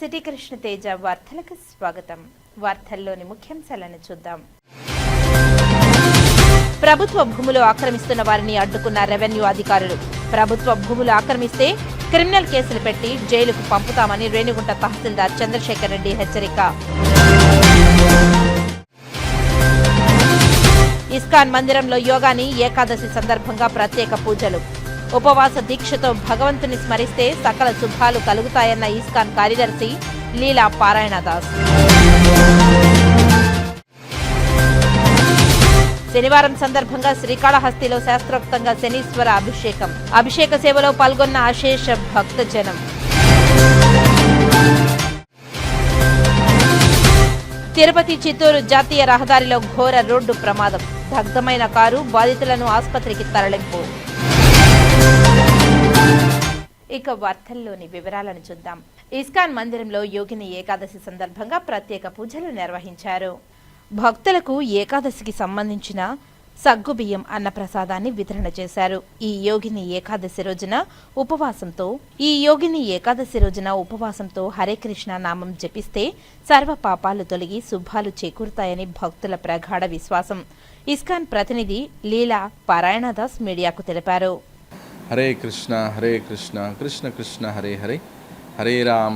City Krishna Teja వార్తలకు స్వాగతం. వార్తల్లోని ముఖ్యాంశాలను చూద్దాం. ప్రభుత్వ భూములు ఆక్రమిస్తున్న వారిని అడ్డుకున్న రెవెన్యూ అధికారులు. ప్రభుత్వ భూములు ఆక్రమిస్తే క్రిమినల్ కేసులు పెట్టి జైలుకు పంపుతామని రేణిగుంట తహసీల్దార్ చంద్రశేఖర్ రెడ్డి హెచ్చరిక. ఇస్కాన్ మందిరంలో యోగాని ఏకాదశి సందర్భంగా ప్రత్యేక పూజలు. ఉపవాస దీక్షతో భగవంతుని స్మరిస్తే సకల శుభాలు కలుగుతాయన్న ఇస్కాన్ కార్యదర్శి లీలా పారాయణదాస్. శనివారం సందర్భంగా శ్రీకాళహస్తిలో శాస్త్రోక్తంగా శనీశ్వర అభిషేక సేవలో పాల్గొన్న అశేష భక్తజనం. తిరుపతి చిత్తూరు జాతీయ రహదారిలో ఘోర రోడ్డు ప్రమాదం. దగ్ధమైన కారు, బాధితులను ఆసుపత్రికి తరలింపు. ఇక వార్తల్లోని వివరాలను చూద్దాం. ఇస్కాన్ మందిరంలో యోగిని ఏకాదశి సందర్భంగా ప్రత్యేక పూజలు నిర్వహించారు. భక్తులకు ఏకాదశికి సంబంధించిన సగ్గుబియ్యం అన్నప్రసాదాన్ని వితరణ చేశారు. ఈ యోగిని ఏకాదశి రోజున ఉపవాసంతో హరే కృష్ణ నామం జపిస్తే సర్వ పాపాలు తొలగి శుభాలు చేకూరుతాయని భక్తుల ప్రగాఢ విశ్వాసం. ఇస్కాన్ ప్రతినిధి లీలా పారాయణదాస్ మీడియాకు తెలిపారు. హరే కృష్ణ కృష్ణ కృష్ణ హరే హరే, హరే రామ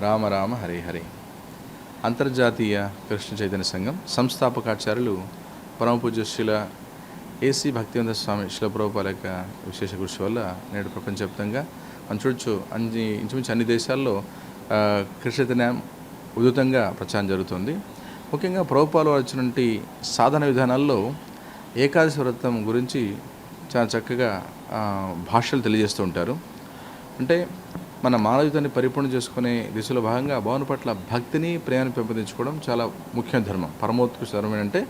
రామ రామ హరే హరే. అంతర్జాతీయ కృష్ణ చైతన్య సంఘం సంస్థాపకాచార్యులు పరమపూజ్య శ్రీల ఏసీ భక్తివేదాంత స్వామి శ్రీల ప్రభుపాద యొక్క విశేష కృషి వల్ల నేడు ప్రపంచవ్యాప్తంగా మనం చూడొచ్చు ఇంచుమించు అన్ని దేశాల్లో కృష్ణ చైతన్యం ఉధృతంగా ప్రచారం జరుగుతుంది. ముఖ్యంగా ప్రభుపాద వచ్చినటువంటి సాధన విధానాల్లో ఏకాదశి వ్రతం గురించి చాలా చక్కగా భాషలు తెలియజేస్తూ ఉంటారు. అంటే మన మానవీయతని పరిపూర్ణ చేసుకునే దిశలో భాగంగా భగవాన్ పట్ల భక్తిని ప్రేమను పెంపొందించుకోవడం చాలా ముఖ్యమైన ధర్మం. పరమోత్కృష్ట ధర్మం ఏంటంటే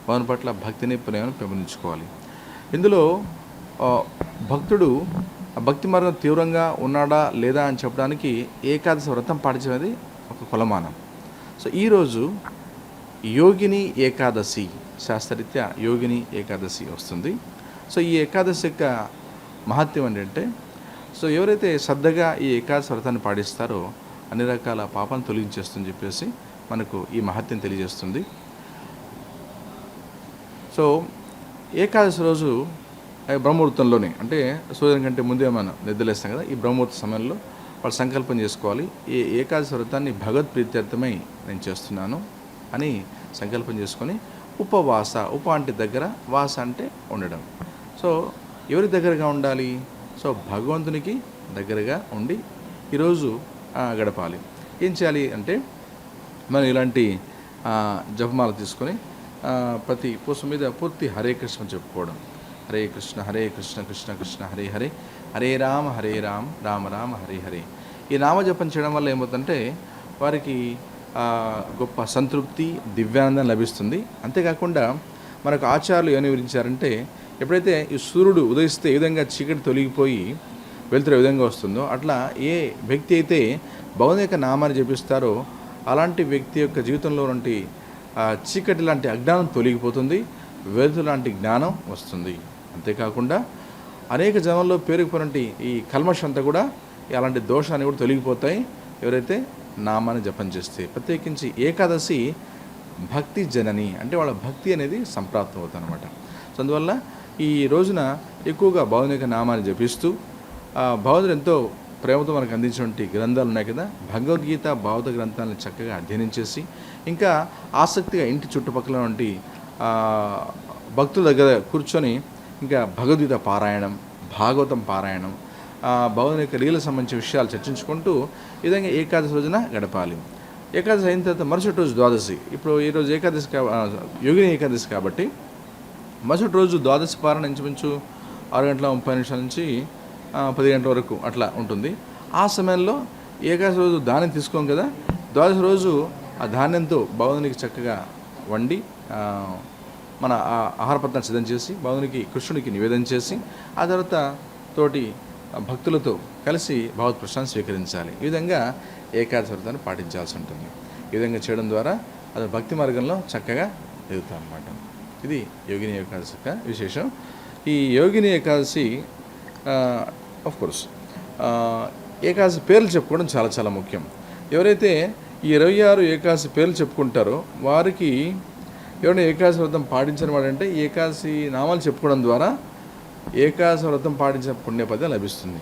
భగవాన్ పట్ల భక్తిని ప్రేమను పెంపొందించుకోవాలి. ఇందులో భక్తుడు భక్తి మార్గం తీవ్రంగా ఉన్నాడా లేదా అని చెప్పడానికి ఏకాదశి వ్రతం పాటించేది ఒక కొలమానం. సో ఈరోజు యోగిని ఏకాదశి, శాస్త్రరీత్యా యోగిని ఏకాదశి వస్తుంది. సో ఈ ఏకాదశి యొక్క మహత్యం ఏంటంటే, సో ఎవరైతే శ్రద్ధగా ఈ ఏకాదశి వ్రతాన్ని పాటిస్తారో అన్ని రకాల పాపాన్ని తొలగించేస్తుందని చెప్పేసి మనకు ఈ మహత్యం తెలియజేస్తుంది. సో ఏకాదశి రోజు బ్రహ్మముహూర్తంలోనే, అంటే సూర్యుని కంటే ముందే మనం నిద్రలేస్తాం కదా, ఈ బ్రహ్మముహూర్త సమయంలో వాళ్ళు సంకల్పం చేసుకోవాలి. ఈ ఏకాదశి వ్రతాన్ని భగవత్ ప్రీత్యర్థమై నేను చేస్తున్నాను అని సంకల్పం చేసుకొని ఉపవాస, అంటే దగ్గర, వాస అంటే ఉండడం. సో ఎవరి దగ్గరగా ఉండాలి? సో భగవంతునికి దగ్గరగా ఉండి ఈరోజు గడపాలి. ఏం చేయాలి అంటే, మనం ఇలాంటి జపమాల తీసుకొని ప్రతి పూస మీద పూర్తి హరే కృష్ణ చెప్పుకోవడం. హరే కృష్ణ కృష్ణ కృష్ణ హరే హరే, హరే రామ రామ రామ హరే హరే. ఈ నామజపం చేయడం వల్ల ఏమవుతుందంటే వారికి గొప్ప సంతృప్తి, దివ్యానందం లభిస్తుంది. అంతేకాకుండా మనకు ఆచార్యులు ఏమని వివరించారంటే, ఎప్పుడైతే ఈ సూర్యుడు ఉదయిస్తే ఏ విధంగా చీకటి తొలగిపోయి వెలుతురు ఏ విధంగా వస్తుందో, అట్లా ఏ వ్యక్తి అయితే భగవంతుని యొక్క నామాన్ని జపిస్తారో అలాంటి వ్యక్తి యొక్క జీవితంలో నుండి చీకటి లాంటి అజ్ఞానం తొలగిపోతుంది, వెలుతురు లాంటి జ్ఞానం వస్తుంది. అంతేకాకుండా అనేక జనంలో పేరుకుపోయినటువంటి ఈ కల్మషం అంతా కూడా, అలాంటి దోషాన్ని కూడా తొలగిపోతాయి ఎవరైతే నామాన్ని జపం చేస్తే. ప్రత్యేకించి ఏకాదశి భక్తి జనని, అంటే వాళ్ళ భక్తి అనేది సంప్రాప్తం అవుతుంది అనమాట. సో అందువల్ల ఈ రోజున ఎక్కువగా భగవంతుని యొక్క నామాన్ని జపిస్తూ భగవంతుడు ఎంతో ప్రేమతో మనకు అందించినటువంటి గ్రంథాలు ఉన్నాయి కదా, భగవద్గీత భాగవత గ్రంథాలను చక్కగా అధ్యయనం చేసి, ఇంకా ఆసక్తిగా ఇంటి చుట్టుపక్కల వంటి భక్తుల దగ్గర కూర్చొని ఇంకా భగవద్గీత పారాయణం, భాగవతం పారాయణం, భగవంతుని యొక్క లీల సంబంధించిన విషయాలు చర్చించుకుంటూ ఈ విధంగా ఏకాదశి రోజున గడపాలి. ఏకాదశి అయిన తర్వాత మరుసటి రోజు ద్వాదశి. ఇప్పుడు ఈరోజు ఏకాదశి యోగిని ఏకాదశి కాబట్టి మరుసటి రోజు ద్వాదశి పారాయణ ఇంచుమించు 6:30 నుంచి 10 గంటల వరకు అట్లా ఉంటుంది. ఆ సమయంలో ఏకాదశి రోజు ధాన్యం తీసుకోం కదా, ద్వాదశి రోజు ఆ ధాన్యంతో భగవంతునికి చక్కగా వండి మన ఆహార పదార్థాన్ని సిద్ధం చేసి భగవంతునికి, కృష్ణునికి నివేదన చేసి ఆ తర్వాత తోటి భక్తులతో కలిసి భగవత్ ప్రసాదాన్ని స్వీకరించాలి. ఈ విధంగా ఏకాదశి వ్రతాన్ని పాటించాల్సి ఉంటుంది. ఈ విధంగా చేయడం ద్వారా అది భక్తి మార్గంలో చక్కగా ఎదుగుతాం అన్నమాట. ఇది యోగిని ఏకాదశి యొక్క విశేషం. ఈ యోగిని ఏకాదశి ఆఫ్ కోర్స్ ఏకాదశి పేర్లు చెప్పుకోవడం చాలా చాలా ముఖ్యం. ఎవరైతే ఈ 26 ఏకాదశి పేర్లు చెప్పుకుంటారో వారికి ఎవరైనా ఏకాదశి వ్రతం పాటించిన వాడంటే ఏకాదశి నామాలు చెప్పుకోవడం ద్వారా ఏకాదశి వ్రతం పాటించిన పుణ్యపదం లభిస్తుంది.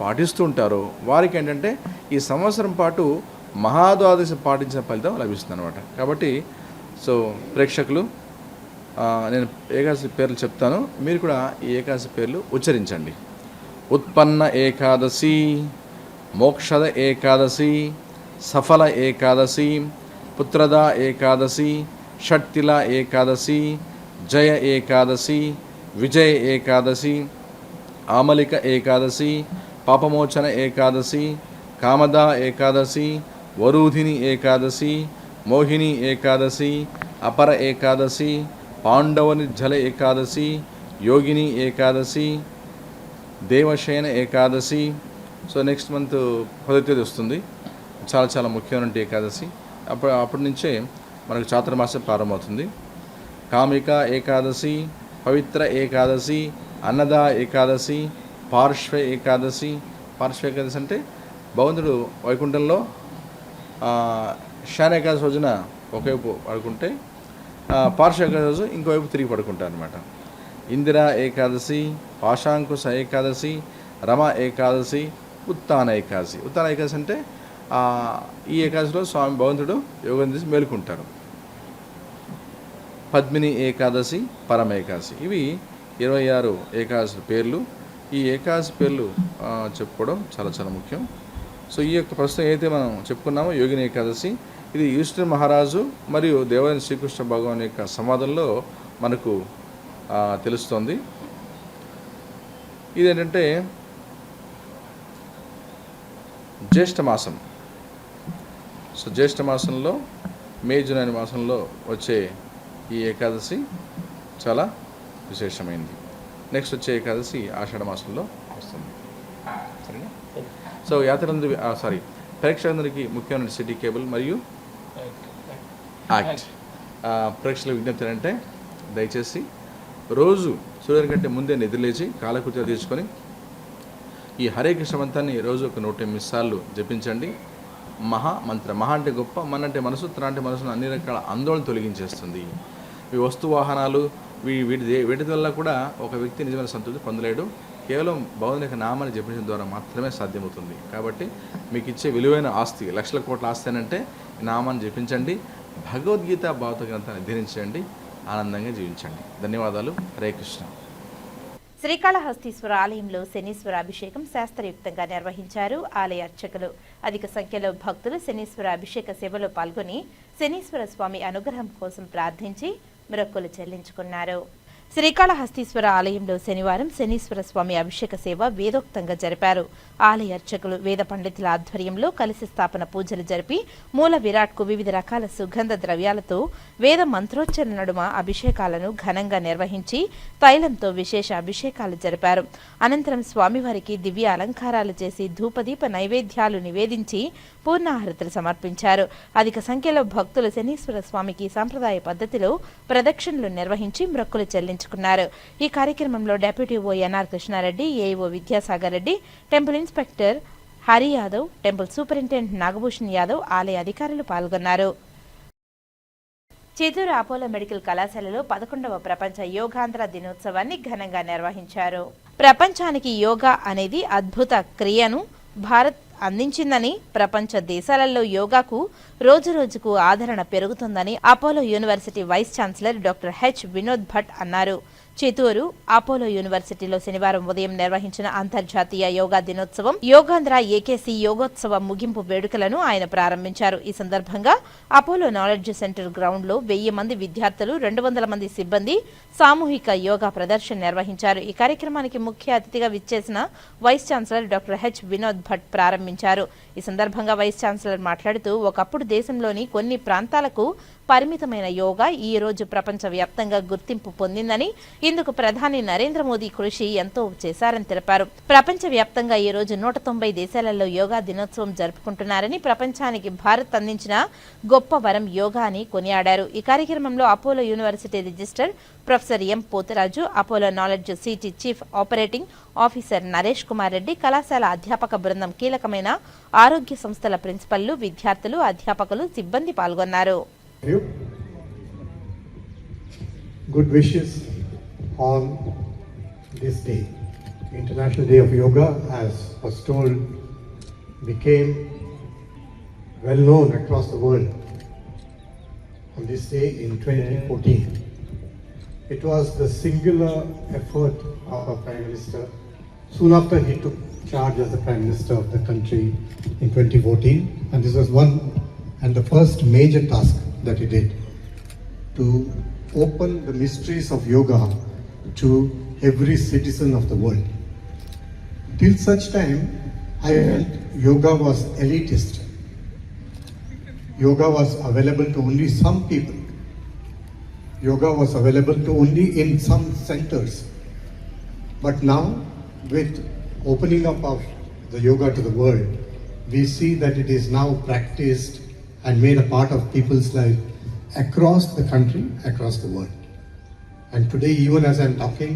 పాటిస్తూ ఉంటారో వారికి ఏంటంటే ఈ సంవత్సరం పాటు మహాద్వాదశి పాటించిన ఫలితం లభిస్తుంది అనమాట. కాబట్టి సో ప్రేక్షకులు, నేను ఏకాదశి పేర్లు చెప్తాను, మీరు కూడా ఈ ఏకాదశి పేర్లు ఉచ్చరించండి. ఉత్పన్న ఏకాదశి, మోక్షద ఏకాదశి, సఫల ఏకాదశి, పుత్రద ఏకాదశి, షట్తిల ఏకాదశి, జయ ఏకాదశి, విజయ ఏకాదశి, ఆమలిక ఏకాదశి, పాపమోచన ఏకాదశి, కామద ఏకాదశి, వరూధిని ఏకాదశి, మోహిని ఏకాదశి, అపర ఏకాదశి, పాండవని జల Ekadashi, Yogini Ekadashi, Devashayana Ekadashi. So next month 10వ తేదీ వస్తుంది. చాలా చాలా ముఖ్యమైన ఏకాదశి. అప్పటి నుంచే మనకు చాతుర్మాసం ప్రారంభమవుతుంది. కామిక ఏకాదశి, పవిత్ర ఏకాదశి, అన్నద ఏకాదశి, పార్శ్వ ఏకాదశి. పార్శ్వ ఏకాదశి అంటే భగవంతుడు వైకుంఠంలో శాన ఏకాదశి రోజున ఒకవైపు పడుకుంటే పార్శ్వ ఏకాదశి రోజు ఇంకోవైపు తిరిగి పడుకుంటారు అనమాట. ఇందిరా ఏకాదశి, పాశాంకుశ ఏకాదశి, రమ ఏకాదశి, ఉత్తాన ఏకాదశి. ఉత్తాన ఏకాదశి అంటే ఈ ఏకాదశిలో స్వామి భగవంతుడు యోగం చేసి మేలుకుంటారు. పద్మిని ఏకాదశి, పరమ ఏకాదశి. ఇవి 26 ఏకాదశి పేర్లు. ఈ ఏకాదశి పేర్లు చెప్పుకోవడం చాలా చాలా ముఖ్యం. సో ఈ యొక్క ప్రస్తుతం ఏదైతే మనం చెప్పుకున్నామో యోగిని ఏకాదశి, ఇది యుధిష్ఠిర మహారాజు మరియు దేవైన శ్రీకృష్ణ భగవాన్ యొక్క సంవాదంలో మనకు తెలుస్తోంది. ఇదేంటంటే జ్యేష్ఠ మాసం. సో జ్యేష్ఠ మాసంలో మే జూన్ అనే మాసంలో వచ్చే ఈ ఏకాదశి చాలా విశేషమైంది. నెక్స్ట్ వచ్చే ఏకాదశి ఆషాఢ మాసంలో వస్తుంది. సరేనా? సో యాత్రందరి ప్రేక్షకులందరికీ ముఖ్యమైన సిటీ కేబుల్ మరియు యాక్ట్ ప్రేక్షకుల విజ్ఞప్తి ఏంటంటే దయచేసి రోజు సూర్యుని కంటే ముందే నిద్రలేచి కాలకృత్యాలు తీర్చుకొని ఈ హరే కృష్ణ మంత్రాన్ని రోజు ఒక 108 సార్లు జపించండి. మహామంత్రం. మహా అంటే గొప్ప, మన అంటే మనసు, తన అంటే మనసును అన్ని రకాల ఆందోళన తొలగించేస్తుంది. ఈ వస్తు వాహనాలు వీటి వల్ల కూడా ఒక వ్యక్తి నిజమైన సంతృప్తి పొందలేడు. కేవలం భగవంతుని యొక్క నామాన్ని జపించడం ద్వారా మాత్రమే సాధ్యమవుతుంది. కాబట్టి మీకు ఇచ్చే విలువైన ఆస్తి, లక్షల కోట్ల ఆస్తి అంటే ఈ నామాన్ని జపించండి. భగవద్గీత భావత గ్రంథాన్ని అధ్యయనించండి. ఆనందంగా జీవించండి. ధన్యవాదాలు. హరే కృష్ణ. శ్రీకాళహస్తీశ్వర ఆలయంలో శనీశ్వర అభిషేకం శాస్త్రయుక్తంగా నిర్వహించారు ఆలయ అర్చకులు. అధిక సంఖ్యలో భక్తులు శనీశ్వర అభిషేక సేవలో పాల్గొని శనీశ్వర స్వామి అనుగ్రహం కోసం ప్రార్థించి మొక్కులు చెల్లించుకున్నారు. శ్రీకాళహస్తీశ్వర ఆలయంలో శనివారం శనీశ్వర స్వామి అభిషేక సేవ వేదోక్తంగా జరిపారు. ఆలయ అర్చకులు వేద పండితుల ఆధ్వర్యంలో కలశ స్థాపన పూజలు జరిపి మూల విరాట్కు వివిధ రకాల సుగంధ ద్రవ్యాలతో వేద మంత్రోచ్చరణ నడుమ అభిషేకాలను ఘనంగా నిర్వహించి తైలంతో విశేష అభిషేకాలు జరిపారు. అనంతరం స్వామివారికి దివ్య అలంకారాలు చేసి ధూపదీప నైవేద్యాలు నివేదించి పూర్ణాహృతులు సమర్పించారు. అధిక సంఖ్యలో భక్తులు శనీశ్వర స్వామికి సంప్రదాయ పద్ధతిలో ప్రదక్షిణలు నిర్వహించి మొక్కులు చెల్లించుకున్నారు. ఈ కార్యక్రమంలో డిప్యూటీ ఓ NR Krishnareddy, AEO Vidyasagar Reddy, temple inspector Hari Yadav, temple superintendent Nagabhushan Yadav, ఆలయ అధికారులు పాల్గొన్నారు. చిత్తూరు అపోలో మెడికల్ కళాశాలలో 11వ ప్రపంచ యోగాంధ్ర దినోత్సవాన్ని ఘనంగా నిర్వహించారు. ప్రపంచానికి యోగా అనేది అద్భుత క్రియను భారత్ అందించిందని, ప్రపంచ దేశాలలో యోగాకు రోజురోజుకు ఆదరణ పెరుగుతుందని Apollo university vice chancellor doctor H Vinod Bhat అన్నారు. చిత్తూరు అపోలో యూనివర్సిటీలో శనివారం ఉదయం నిర్వహించిన అంతర్జాతీయ యోగా దినోత్సవం యోగాంధ్ర ఏకేసీ యోగోత్సవ ముగింపు వేడుకలను ఆయన ప్రారంభించారు. ఈ సందర్భంగా అపోలో నాలెడ్జ్ సెంటర్ గ్రౌండ్ లో 1000 మంది విద్యార్థులు, 200 మంది సిబ్బంది సామూహిక యోగా ప్రదర్శన నిర్వహించారు. ఈ కార్యక్రమానికి ముఖ్య అతిథిగా విచ్చేసిన vice chancellor doctor H Vinod Bhat ప్రారంభించారు. ఈ సందర్భంగా వైస్ ఛాన్సలర్ మాట్లాడుతూ, ఒకప్పుడు దేశంలోని కొన్ని ప్రాంతాలకు పరిమితమైన యోగా ఈ రోజు ప్రపంచవ్యాప్తంగా గుర్తింపు పొందిందని, ఇందుకు ప్రధాని నరేంద్ర మోదీ కృషి ఎంతో చేశారని తెలిపారు. ప్రపంచవ్యాప్తంగా ఈ రోజు 190 దేశాలలో యోగా దినోత్సవం జరుపుకుంటున్నారని, ప్రపంచానికి భారత్ అందించిన గొప్ప వరం యోగా అని కొనియాడారు. ఈ కార్యక్రమంలో అపోలో యూనివర్సిటీ రిజిస్టర్ ప్రొఫెసర్ ఎం Potharaju, Apollo knowledge city chief operating officer Naresh Kumar Reddy, కళాశాల అధ్యాపక బృందం, కీలకమైన ఆరోగ్య సంస్థల ప్రిన్సిపల్లు, విద్యార్థులు, అధ్యాపకులు, సిబ్బంది పాల్గొన్నారు. Good wishes on this day. International Day of Yoga, as was told, became well known across the world on this day in 2014. It was the singular effort of our Prime Minister soon after he took charge as the Prime Minister of the country in 2014, and this was one and the first major task that he did to open the mysteries of yoga to every citizen of the world. Till such time, I felt yoga was elitist. Yoga was available to only some people. Yoga was available to only in some centers. But now, with opening up of the yoga to the world, we see that it is now practiced and made a part of people's life across the country, across the world. And today, even as I'm talking,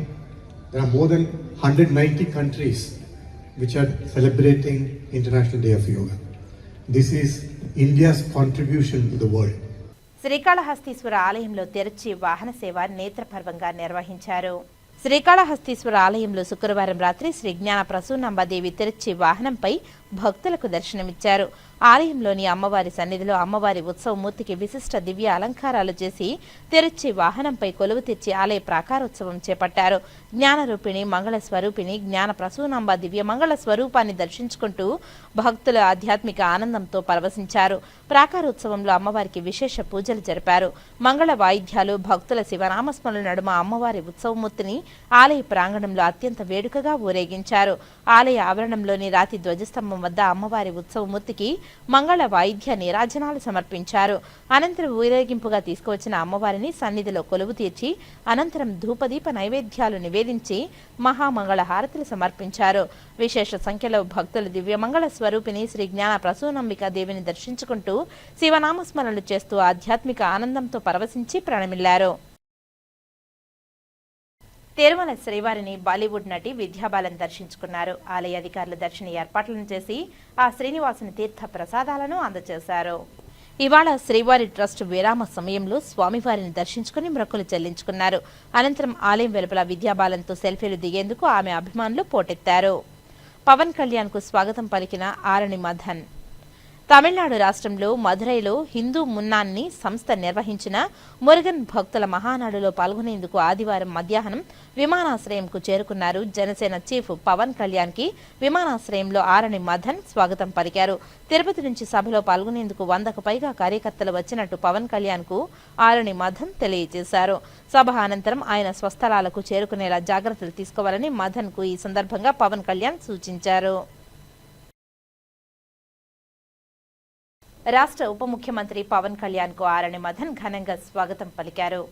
there are more than 190 countries which are celebrating International Day of Yoga. This is India's contribution to the world. Srikalahasteeswara ఆలయంలో తెరచి వాహన సేవ నేత్రపర్వంగా నిర్వహించారు. శ్రీకాళహస్తీశ్వర ఆలయంలో శుక్రవారం రాత్రి శ్రీ జ్ఞాన ప్రసూనాంబాదేవి తెరచి వాహనంపై భక్తులకు దర్శనమిచ్చారు. ఆలయంలోని అమ్మవారి సన్నిధిలో అమ్మవారి ఉత్సవమూర్తికి విశిష్ట దివ్య అలంకారాలు చేసి తెరచి వాహనంపై కొలువు తెచ్చి ఆలయ ప్రాకారోత్సవం చేపట్టారు. జ్ఞానరూపిణి మంగళ స్వరూపిణి జ్ఞాన ప్రసూనాంబ దివ్య మంగళ స్వరూపాన్ని దర్శించుకుంటూ భక్తుల ఆధ్యాత్మిక ఆనందంతో పరవశించారు. ప్రాకారోత్సవంలో అమ్మవారికి విశేష పూజలు జరిపారు. మంగళ వాయిద్యాలు, భక్తుల శివనామస్మరణ నడుమ అమ్మవారి ఉత్సవమూర్తిని ఆలయ ప్రాంగణంలో అత్యంత వేడుకగా ఊరేగించారు. ఆలయ ఆవరణంలోని రాతి ధ్వజస్తంభం వద్ద అమ్మవారి ఉత్సవమూర్తికి మంగళ వాయిద్య నీరాజనాలు సమర్పించారు. అనంతరం ఊరేగింపుగా తీసుకువచ్చిన అమ్మవారిని సన్నిధిలో కొలువు తీర్చి అనంతరం ధూపదీప నైవేద్యాలు నివేదించి మహామంగళ హారతులు సమర్పించారు. విశేష సంఖ్యలో భక్తులు దివ్యమంగళ స్వరూపిణి శ్రీ జ్ఞాన ప్రసూనాంబికా దేవిని దర్శించుకుంటూ శివనామస్మరణలు చేస్తూ ఆధ్యాత్మిక ఆనందంతో పరవశించి ప్రణమిల్లారు. తిరుమల శ్రీవారిని బాలీవుడ్ నటి విద్యాబాలన్ దర్శించుకున్నారు. ఆలయ అధికారులు దర్శన ఏర్పాట్లను చేసి ఆ శ్రీనివాసుని తీర్థ ప్రసాదాలను అందజేశారు. ఇవాళ శ్రీవారి ట్రస్ట్ విరామ సమయంలో స్వామివారిని దర్శించుకుని మొక్కులు చెల్లించుకున్నారు. అనంతరం ఆలయం వెలుపల విద్యాబాలన్తో సెల్ఫీలు దిగేందుకు ఆమె అభిమానులు పోటెత్తారు. పవన్ కళ్యాణ్ కు స్వాగతం పలికిన ఆరణి మదన్. తమిళనాడు రాష్ట్రంలో మదురైలో హిందూ మున్నాన్ని సంస్థ నిర్వహించిన మురుగన్ భక్తుల మహానాడులో పాల్గొనేందుకు ఆదివారం మధ్యాహ్నం విమానాశ్రయంకు చేరుకున్నారు. జనసేన చీఫ్ పవన్ కళ్యాణ్ కి విమానాశ్రయంలో ఆరణి మదన్ స్వాగతం పలికారు. తిరుపతి నుంచి సభలో పాల్గొనేందుకు 100కు పైగా కార్యకర్తలు వచ్చినట్టు పవన్ కళ్యాణ్ కు ఆరణి మదన్ తెలియజేశారు. సభ అనంతరం ఆయన స్వస్థలాలకు చేరుకునేలా జాగ్రత్తలు తీసుకోవాలని మదన్ కు ఈ సందర్భంగా పవన్ కళ్యాణ్ సూచించారు. రాష్ట్ర ఉప ముఖ్యమంత్రి పవన్ కళ్యాణ్ కు ఆరణి మదన్ ఘనంగా స్వాగతం పలికారు.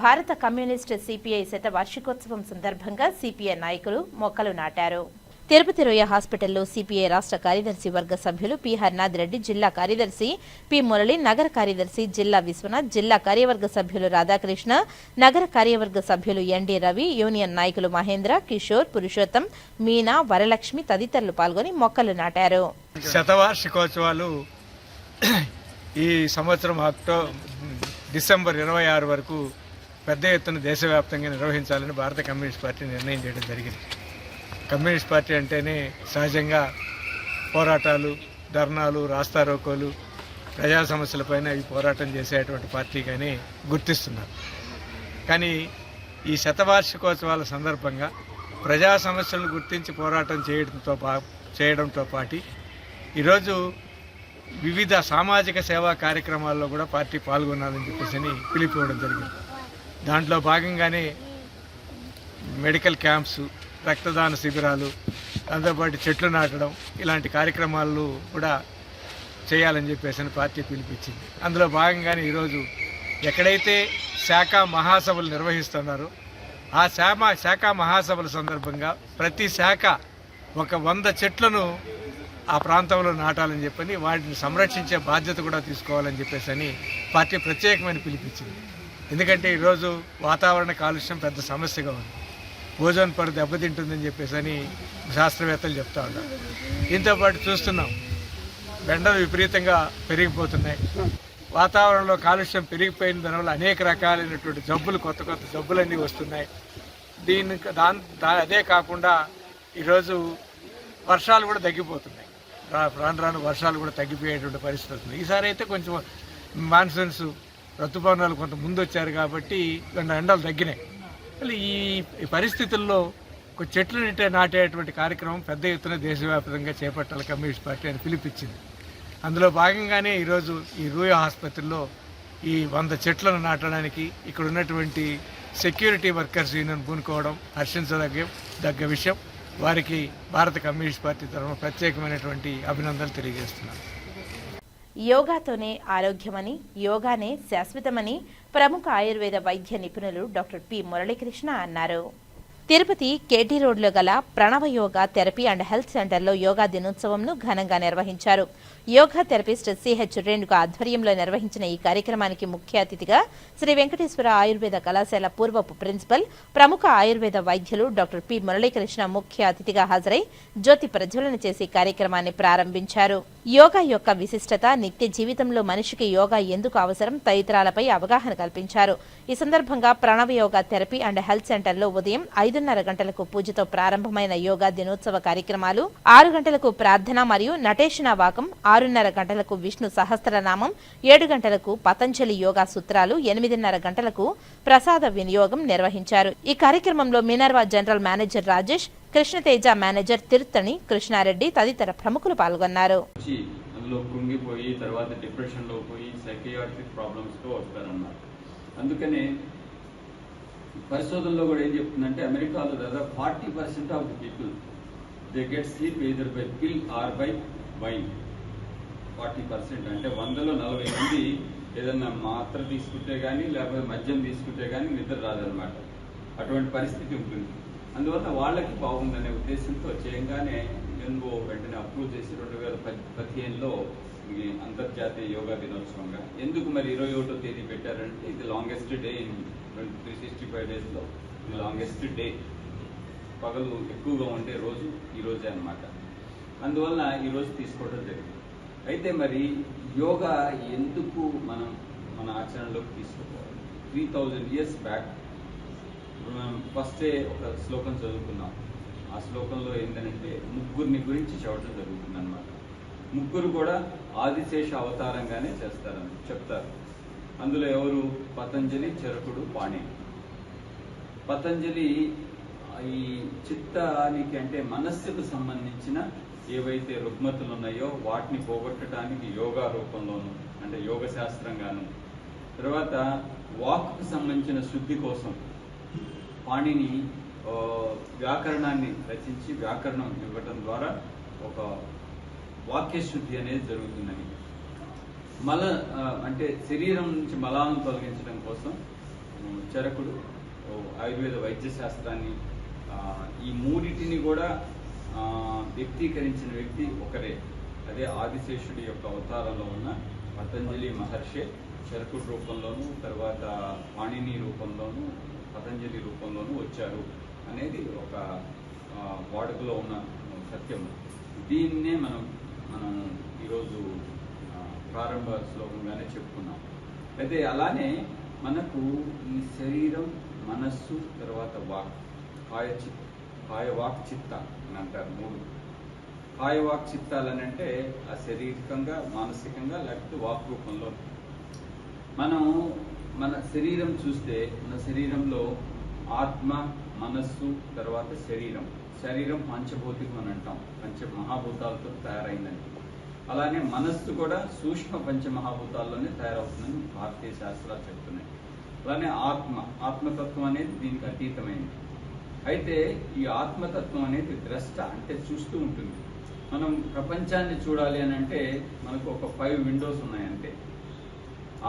భారత కమ్యూనిస్ట్ సిపిఐ శతవార్షికోత్సవం సందర్భంగా సిపిఐ నాయకులు మొక్కలు నాటారు. తిరుపతి రోయ హాస్పిటల్లో సిపిఐ రాష్ట్ర కార్యదర్శి వర్గ సభ్యులు పి హరినాథ్ రెడ్డి, జిల్లా కార్యదర్శి పి మురళి, నగర కార్యదర్శి జిల్లా విశ్వనాథ్, జిల్లా కార్యవర్గ సభ్యులు రాధాకృష్ణ, నగర కార్యవర్గ సభ్యులు ఎన్డి రవి, యూనియన్ నాయకులు మహేంద్ర, కిషోర్, పురుషోత్తం, మీనా, వరలక్ష్మి తదితరులు పాల్గొని మొక్కలు నాటారు. శతవార్షికోత్సవాలు ఈ సంవత్సరం డిసెంబర్ 26 వరకు పెద్ద ఎత్తున దేశవ్యాప్తంగా నిర్వహించాలని భారత కమ్యూనిస్ట్ పార్టీ నిర్ణయం చేయడం జరిగింది. కమ్యూనిస్ట్ పార్టీ అంటేనే సహజంగా పోరాటాలు, ధర్నాలు, రాస్తారోకోలు, ప్రజా సమస్యలపైన ఈ పోరాటం చేసేటువంటి పార్టీగానే గుర్తిస్తున్నారు. కానీ ఈ శతవార్షికోత్సవాల సందర్భంగా ప్రజా సమస్యలను గుర్తించి పోరాటం చేయడంతో పాటు ఈరోజు వివిధ సామాజిక సేవా కార్యక్రమాల్లో కూడా పార్టీ పాల్గొనాలని చెప్పేసి పిలిపివ్వడం జరిగింది. దాంట్లో భాగంగానే మెడికల్ క్యాంప్స్, రక్తదాన శిబిరాలు, దాంతోపాటు చెట్లు నాటడం ఇలాంటి కార్యక్రమాలు కూడా చేయాలని చెప్పేసి పార్టీ పిలిపించింది. అందులో భాగంగానే ఈరోజు ఎక్కడైతే శాఖా మహాసభలు నిర్వహిస్తున్నారో ఆ శాఖా మహాసభల సందర్భంగా ప్రతి శాఖ ఒక 100 చెట్లను ఆ ప్రాంతంలో నాటాలని చెప్పని వాటిని సంరక్షించే బాధ్యత కూడా తీసుకోవాలని చెప్పేసి పార్టీ ప్రత్యేకమైన పిలిపించింది. ఎందుకంటే ఈరోజు వాతావరణ కాలుష్యం పెద్ద సమస్యగా ఉంది. ఓజోన్ పొర దెబ్బతింటుందని చెప్పేసి శాస్త్రవేత్తలు చెప్తా ఉన్నారు. దీంతోపాటు చూస్తున్నాం, ఎండలు విపరీతంగా పెరిగిపోతున్నాయి. వాతావరణంలో కాలుష్యం పెరిగిపోయిన దానివల్ల అనేక రకాలైనటువంటి జబ్బులు, కొత్త జబ్బులన్నీ వస్తున్నాయి. అదే కాకుండా ఈరోజు వర్షాలు కూడా తగ్గిపోతున్నాయి. రాను వర్షాలు కూడా తగ్గిపోయేటువంటి పరిస్థితి వస్తుంది. ఈసారి అయితే కొంచెం మాన్సూన్స్, ఋతుపవనాలు కొంత ముందు వచ్చారు కాబట్టి ఎండలు తగ్గినాయి. ఈ పరిస్థితుల్లో చెట్లు నాటేటువంటి కార్యక్రమం పెద్ద ఎత్తున దేశవ్యాప్తంగా చేపట్టాలి కమ్యూనిస్ట్ పార్టీ అని పిలిపించింది. అందులో భాగంగానే ఈరోజు ఈ రూయ ఆసుపత్రిలో ఈ 100 చెట్లను నాటడానికి ఇక్కడ ఉన్నటువంటి సెక్యూరిటీ వర్కర్స్ యూనియన్ పూనుకోవడం హర్షించదగ్గ విషయం. వారికి భారత కమ్యూనిస్ట్ పార్టీ తరఫున ప్రత్యేకమైనటువంటి అభినందనలు తెలియజేస్తున్నాను. యోగాతోనే ఆరోగ్యమని, యోగానే శాశ్వతమని ప్రముఖ ఆయుర్వేద వైద్య నిపుణులు డాక్టర్ పి మురళీకృష్ణ అన్నారు. తిరుపతి కేటీ రోడ్లో గల ప్రణవ యోగా థెరపీ అండ్ హెల్త్ సెంటర్లో యోగా దినోత్సవంను ఘనంగా నిర్వహించారు. యోగా థెరపిస్ట్ సిహెచ్ రేణుక ఆధ్వర్యంలో నిర్వహించిన ఈ కార్యక్రమానికి ముఖ్య అతిథిగా శ్రీ వెంకటేశ్వర ఆయుర్వేద కళాశాల పూర్వపు ప్రిన్సిపల్, ప్రముఖ ఆయుర్వేద వైద్యులు డాక్టర్ పి మురళీకృష్ణ ముఖ్య అతిథిగా హాజరై జ్యోతి ప్రజ్వలన చేసి కార్యక్రమాన్ని ప్రారంభించారు. యోగా యొక్క విశిష్టత, నిత్య జీవితంలో మనిషికి యోగా ఎందుకు అవసరం తదితరాలపై అవగాహన కల్పించారు. ఈ సందర్భంగా ప్రణవ యోగా థెరపీ అండ్ హెల్త్ సెంటర్లో ఉదయం 5:30 గంటలకు పూజతో ప్రారంభమైన యోగా దినోత్సవ కార్యక్రమాలు, 6 గంటలకు ప్రార్థన మరియు నటేషణ వాకం, 6:30 గంటలకు విష్ణు సహస్రనామం, 7 గంటలకు పతంజలి యోగా సూత్రాలు, 8:30 గంటలకు ప్రసాద వినియోగం నిర్వహించారు. ఈ కార్యక్రమంలో Minerva general manager Rajesh, Krishna Teja manager Tiruttani Krishna Reddy తదితర ప్రముఖులు పాల్గొన్నారు. అందులో కృంగిపోయి తర్వాత డిప్రెషన్లో పోయి సైకియాట్రిక్ ప్రాబ్లమ్స్తో వస్తారన్నమాట. అందుకనే పరిశోధనలో కూడా ఏం చెప్తుందంటే అమెరికాలో దాదాపు 40% of the people they get sleep either by పిల్ ఆర్ బై వైన్. 40% అంటే 100లో 40 మంది ఏదన్నా మాత్ర తీసుకుంటే కానీ లేకపోతే మద్యం తీసుకుంటే కానీ నిద్ర రాదనమాట. అటువంటి పరిస్థితి ఉంటుంది. అందువల్ల వాళ్ళకి బాగుందనే ఉద్దేశంతో చేయంగానే ఎన్ఓ వెంటనే అప్రూవ్ చేసి 2015లో అంతర్జాతీయ యోగా దినోత్సవంగా. ఎందుకు మరి 21వ తేదీ పెట్టారంటే ఇది లాంగెస్ట్ డే ఇన్ 365 డేస్లో లాంగెస్ట్ డే, పగలు ఎక్కువగా ఉండే రోజు ఈ రోజే అనమాట. అందువల్ల ఈరోజు తీసుకోవడం జరిగింది. అయితే మరి యోగా ఎందుకు మన ఆచరణలోకి తీసుకోవాలి? 3000 years బ్యాక్ ఫస్టే ఒక శ్లోకం చదువుకున్నాం. ఆ శ్లోకంలో ఏంటంటే ముగ్గురిని గురించి చెప్పడం జరుగుతుంది అనమాట. ముగ్గురు కూడా ఆదిశేష అవతారంగానే చేస్తారని చెప్తారు. అందులో ఎవరు? పతంజలి, చరకుడు, పాణిని. పతంజలి ఈ చిత్తానికి అంటే మనస్సుకు సంబంధించిన ఏవైతే రుగ్మతులు ఉన్నాయో వాటిని పోగొట్టడానికి యోగా రూపంలోను అంటే యోగ శాస్త్రంగాను, తర్వాత వాక్కు సంబంధించిన శుద్ధి కోసం పాణిని వ్యాకరణాన్ని రచించి వ్యాకరణం ఇవ్వటం ద్వారా ఒక వాక్య శుద్ధి అనేది జరుగుతుందని, అంటే శరీరం నుంచి మలాలను తొలగించడం కోసం చరకుడు ఆయుర్వేద వైద్య శాస్త్రాన్ని, ఈ మూడిటిని కూడా వ్యక్తీకరించిన వ్యక్తి ఒకరే. అదే ఆదిశేషుడి యొక్క అవతారంలో ఉన్న పతంజలి మహర్షి చరకుడు రూపంలోను తర్వాత పాణిని రూపంలోను పతంజలి రూపంలోనూ వచ్చారు అనేది ఒక వాడుకలో ఉన్న సత్యం. దీన్నే మనం ఈరోజు ప్రారంభ శ్లోకంగానే చెప్పుకున్నాం. అయితే అలానే మనకు ఈ శరీరం, మనస్సు, తర్వాత వాక్, కాయ వాక్ చిత్త అని అంటారు. 3 కాయవాక్ చిత్తాలని అంటే ఆ శారీరకంగా, మానసికంగా, లేకపోతే వాక్ రూపంలో. మనం మన శరీరం చూస్తే మన శరీరంలో ఆత్మ, మనస్సు, తర్వాత శరీరం పంచభౌతికం అని అంటాం, పంచమహాభూతాలతో తయారైందని. అలానే మనస్సు కూడా సూక్ష్మ పంచమహాభూతాల్లోనే తయారవుతుందని భారతీయ శాస్త్రాలు చెప్తున్నాయి. అలానే ఆత్మతత్వం అనేది దీనికి అతీతమైనది. అయితే ఈ ఆత్మతత్వం అనేది ద్రష్ట, అంటే చూస్తూ ఉంటుంది. మనం ప్రపంచాన్ని చూడాలి అని అంటే మనకు ఒక 5 విండోస్ ఉన్నాయంటే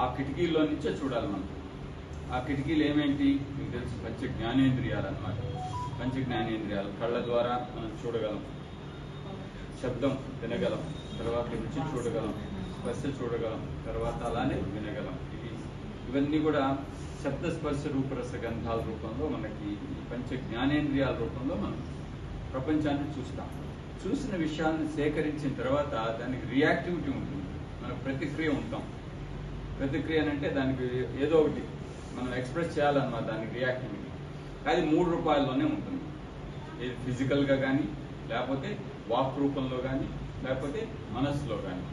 ఆ కిటికీల్లో నుంచే చూడాలి మనం. ఆ కిటికీలు ఏమేంటి మీకు తెలుసు, పంచ జ్ఞానేంద్రియాలు అన్నమాట. పంచ జ్ఞానేంద్రియాలు కళ్ళ ద్వారా మనం చూడగలం, శబ్దం వినగలం, తర్వాత రుచి చూడగలం, స్పర్శ చూడగలం, తర్వాత అలానే వినగలం. ఇవన్నీ కూడా శబ్ద, స్పర్శ, రూపరస, గంధాల రూపంలో మనకి ఈ పంచ జ్ఞానేంద్రియాల రూపంలో మనం ప్రపంచాన్ని చూస్తాం. చూసిన విషయాన్ని సేకరించిన తర్వాత దానికి రియాక్టివిటీ ఉంటుంది, మన ప్రతిక్రియ ఉంటాం. ప్రతిక్రియ అంటే దానికి ఏదో ఒకటి మనం ఎక్స్ప్రెస్ చేయాలన్నమాట, దానికి రియాక్టివిటీ. అది 3 రూపాయల్లోనే ఉంటుంది. ఇది ఫిజికల్గా కానీ, లేకపోతే వాక్ రూపంలో కానీ, లేకపోతే మనస్సులో కానీ.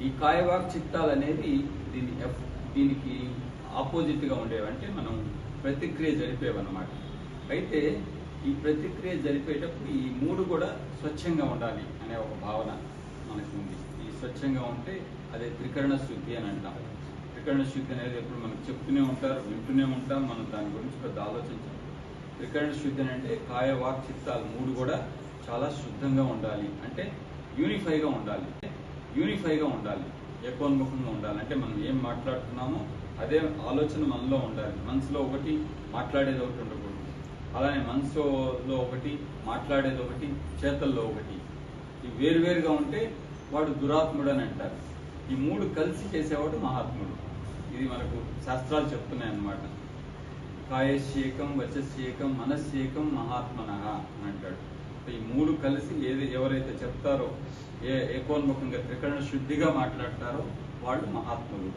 ఈ కాయవాక్ చిత్తాలు అనేది దీనికి ఆపోజిట్గా ఉండేవి, అంటే మనం ప్రతిక్రియ జరిపేవన్నమాట. అయితే ఈ ప్రతిక్రియ జరిపేటప్పుడు ఈ 3 కూడా స్వచ్ఛంగా ఉండాలి అనే ఒక భావన మనకు ఉంది. ఈ స్వచ్ఛంగా ఉంటే అదే త్రికరణ శుద్ధి అని అంటాం. త్రికరణ శుద్ధి అనేది ఎప్పుడు మనకు చెప్తూనే ఉంటారు, వింటూనే ఉంటాం, మనం దాని గురించి పెద్ద ఆలోచించాం. త్రికరణ శుద్ధి అంటే కాయ, వాక్, చిత్తాలు 3 కూడా చాలా శుద్ధంగా ఉండాలి, అంటే యూనిఫైగా ఉండాలి, ఏకోన్ముఖంగా ఉండాలి. అంటే మనం ఏం మాట్లాడుతున్నామో అదే ఆలోచన మనలో ఉండాలి. మనసులో ఒకటి, మాట్లాడేది ఒకటి ఉండకూడదు. అలానే మనసులో ఒకటి, మాట్లాడేది ఒకటి, చేతల్లో ఒకటి. ఈ వేరువేరుగా ఉంటే వాడు దురాత్ముడు అని అంటారు. ఈ 3 కలిసి చేసేవాడు మహాత్ముడు. ఇది మనకు శాస్త్రాలు చెప్తున్నాయి అన్నమాట. కాయస్యేకం, వచస్యేకం, మనస్యేకం, మహాత్మనః అని అంటాడు. ఈ 3 కలిసి ఎవరైతే చెప్తారో, ఏకోన్ముఖంగా త్రికరణ శుద్ధిగా మాట్లాడతారో వాళ్ళు మహాత్ములు.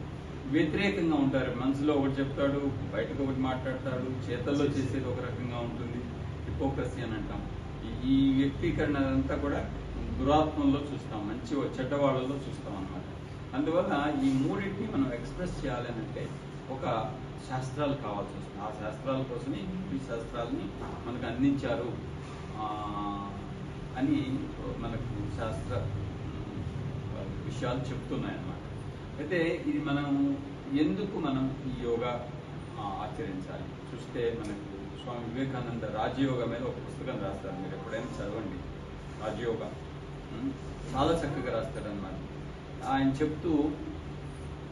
వ్యతిరేకంగా ఉంటారు, మనసులో ఒకటి చెప్తాడు, బయటకు ఒకటి మాట్లాడతాడు, చేతల్లో చేసేది ఒక రకంగా ఉంటుంది. హిపోక్రసీ అని అంటాం. ఈ వ్యక్తీకరణ అంతా కూడా దురాత్మల్లో చూస్తాం, మంచి చెడ్డవాళ్ళలో చూస్తాం అన్నమాట. అందువల్ల ఈ 3టిని మనం ఎక్స్ప్రెస్ చేయాలనంటే ఒక శాస్త్రాలు కావాల్సి వస్తుంది. ఆ శాస్త్రాల కోసమే ఈ శాస్త్రాలని మనకు అందించారు అని మనకు శాస్త్ర విషయాలు చెప్తున్నాయి అన్నమాట. అయితే ఇది ఎందుకు మనం ఈ యోగా ఆచరించాలి చూస్తే, మనకు స్వామి వివేకానంద రాజయోగ మీద ఒక పుస్తకం రాస్తారు, మీరు ఎప్పుడైనా చదవండి. రాజయోగ చాలా చక్కగా రాస్తారన్నమాట. ఆయన చెప్తూ